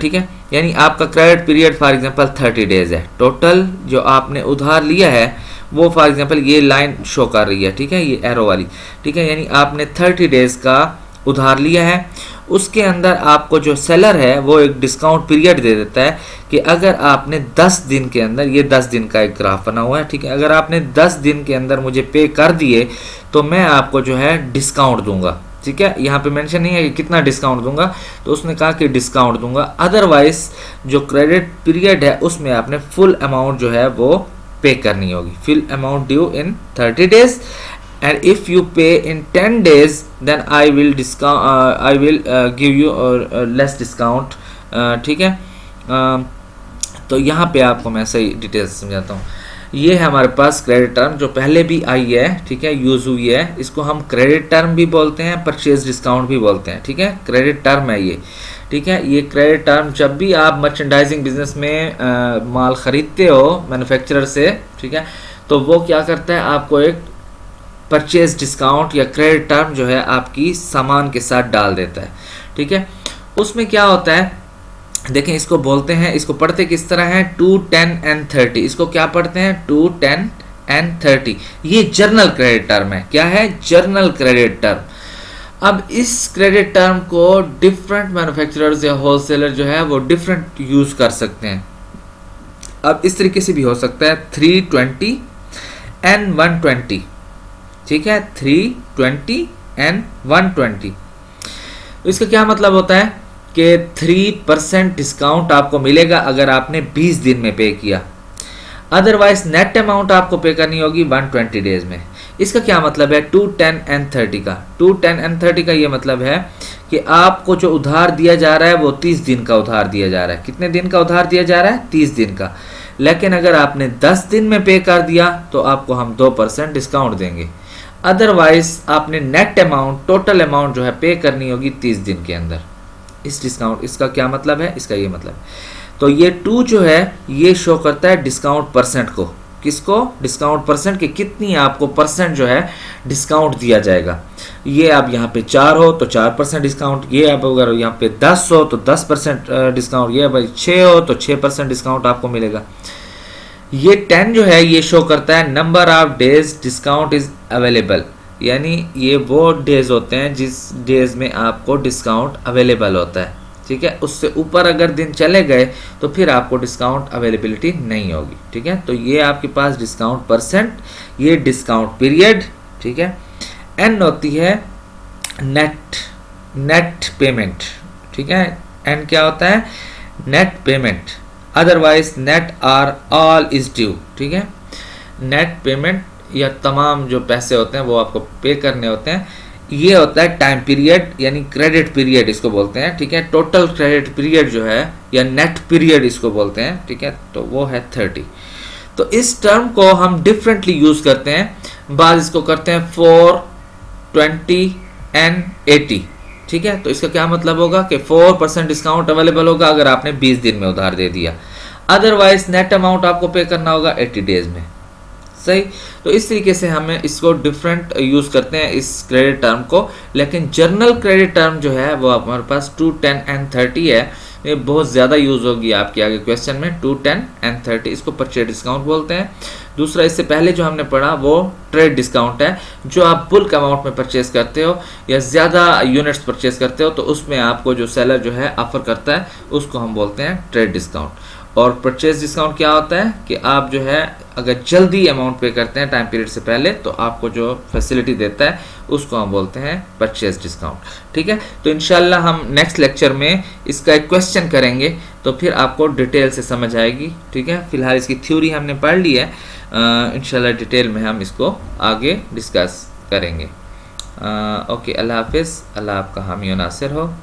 ठीक है, यानी आपका credit period for example 30 days है, टोटल जो आपने उधार लिया है वो फॉर एग्जांपल ये लाइन शो कर रही है, ठीक है, ये एरो वाली। ठीक है, यानी आपने 30 डेज का उधार लिया है, उसके अंदर आपको जो सेलर है वो एक डिस्काउंट पीरियड दे देता है कि अगर आपने 10 दिन के अंदर, ये 10 दिन का एक ग्राफ बना हुआ है, ठीक है, अगर आपने 10 दिन के अंदर मुझे पे कर दिए तो मैं आपको जो है डिस्काउंट दूंगा। ठीक है, यहाँ पे मेंशन नहीं है कि कितना डिस्काउंट दूंगा, तो उसने कहा कि डिस्काउंट दूंगा। अदरवाइज जो क्रेडिट पीरियड है उसमें आपने फुल अमाउंट जो है वो पे करनी होगी, full amount due in 30 days and if you pay in 10 days then I will give you less discount। ठीक है, तो यहाँ पे आपको मैं सही डिटेल्स समझाता हूँ। ये है हमारे पास क्रेडिट टर्म जो पहले भी आई है, ठीक है, यूज हुई है, इसको हम क्रेडिट टर्म भी बोलते हैं, परचेज डिस्काउंट भी बोलते हैं। ठीक है, क्रेडिट टर्म है ये। ठीक है, ये क्रेडिट टर्म जब भी आप मर्चेंडाइजिंग बिजनेस में माल खरीदते हो मैन्युफैक्चरर से, ठीक है, तो वो क्या करता है आपको एक परचेज डिस्काउंट या क्रेडिट टर्म जो है आपकी सामान के साथ डाल देता है। ठीक है, उसमें क्या होता है देखें, इसको बोलते हैं, इसको पढ़ते किस तरह है 2, 10 and 30। इसको क्या पढ़ते हैं 2, 10 and 30। ये जर्नल क्रेडिट टर्म है। क्या है? Journal credit term. अब इस क्रेडिट टर्म को डिफरेंट मैन्युफैक्चरर्स या होलसेलर जो है वो डिफरेंट यूज कर सकते हैं। अब इस तरीके से भी हो सकता है 320 and 120। ठीक है, 320 and 120। इसका क्या मतलब होता है कि 3% डिस्काउंट आपको मिलेगा अगर आपने 20 दिन में पे किया, अदरवाइज नेट अमाउंट आपको पे करनी होगी 120 डेज में। इसका क्या मतलब है 2, 10 and 30 का? 2, 10 and 30 का ये मतलब है कि आपको जो उधार दिया जा रहा है वो 30 दिन का उधार दिया जा रहा है। कितने दिन का उधार दिया जा रहा है? 30 दिन का। लेकिन अगर आपने 10 दिन में पे कर दिया तो आपको हम 2% डिस्काउंट देंगे, अदरवाइज आपने नेट अमाउंट, टोटल अमाउंट जो है पे करनी होगी 30 दिन के अंदर। इस डिस्काउंट, इसका क्या मतलब है? इसका ये मतलब, तो ये 2 जो है ये शो करता है डिस्काउंट परसेंट को, किसको? डिस्काउंट परसेंट के कितनी आपको परसेंट जो है डिस्काउंट दिया जाएगा। ये आप यहाँ पे 4 हो तो 4% डिस्काउंट, ये आप अगर यहाँ पे 10 हो तो 10% डिस्काउंट, ये भाई 6 हो तो 6% डिस्काउंट आपको मिलेगा। ये 10 जो है ये शो करता है number of days discount is available, यानी ये वो डेज होते हैं जिस डेज में आपको डिस्काउंट अवेलेबल होता है, ठीक है। उससे ऊपर अगर दिन चले गए तो फिर आपको डिस्काउंट अवेलेबिलिटी नहीं होगी, ठीक है। तो ये आपके पास डिस्काउंट परसेंट, ये डिस्काउंट पीरियड, ठीक है। एन होती है नेट पेमेंट, ठीक है। एन क्या होता है? Net payment, otherwise net or all is due, ठीक है। नेट पेमेंट या तमाम जो पैसे होते हैं वो आपको पे करने होते हैं। ये होता है टाइम पीरियड यानी क्रेडिट पीरियड इसको बोलते हैं, ठीक है। टोटल क्रेडिट पीरियड जो है या नेट पीरियड इसको बोलते हैं, ठीक है। तो वो है 30। तो इस टर्म को हम डिफरेंटली यूज करते हैं। बाद इसको करते हैं 4, 20 एंड 80, ठीक है। तो इसका क्या मतलब होगा कि 4% डिस्काउंट अवेलेबल होगा अगर आपने 20 दिन में उधार दे दिया, अदरवाइज नेट अमाउंट आपको पे करना होगा 80 डेज में, सही। तो इस तरीके से हमें इसको डिफरेंट यूज करते हैं इस क्रेडिट टर्म को। लेकिन जर्नल क्रेडिट टर्म जो है वो हमारे पास 2, 10 एंड 30 है। ये बहुत ज़्यादा यूज होगी आपके आगे क्वेश्चन में, 2, 10 एंड 30, इसको परचेज डिस्काउंट बोलते हैं। दूसरा, इससे पहले जो हमने पढ़ा वो ट्रेड डिस्काउंट है, जो आप बुल्क अमाउंट में परचेज करते हो या ज़्यादा यूनिट्स परचेज करते हो तो उसमें आपको जो सेलर जो है ऑफर करता है उसको हम बोलते हैं ट्रेड डिस्काउंट। और परचेज डिस्काउंट क्या होता है कि आप जो है अगर जल्दी अमाउंट पे करते हैं टाइम पीरियड से पहले तो आपको जो फैसिलिटी देता है उसको हम बोलते हैं परचेज डिस्काउंट, ठीक है। तो इंशाल्लाह हम नेक्स्ट लेक्चर में इसका एक क्वेश्चन करेंगे तो फिर आपको डिटेल से समझ आएगी, ठीक है। फिलहाल इसकी थ्योरी हमने पढ़ ली है, इंशाल्लाह डिटेल में हम इसको आगे डिस्कस करेंगे। ओके, अल्लाह हाफिज़। अल्लाह आपका हामी और नासिर हो।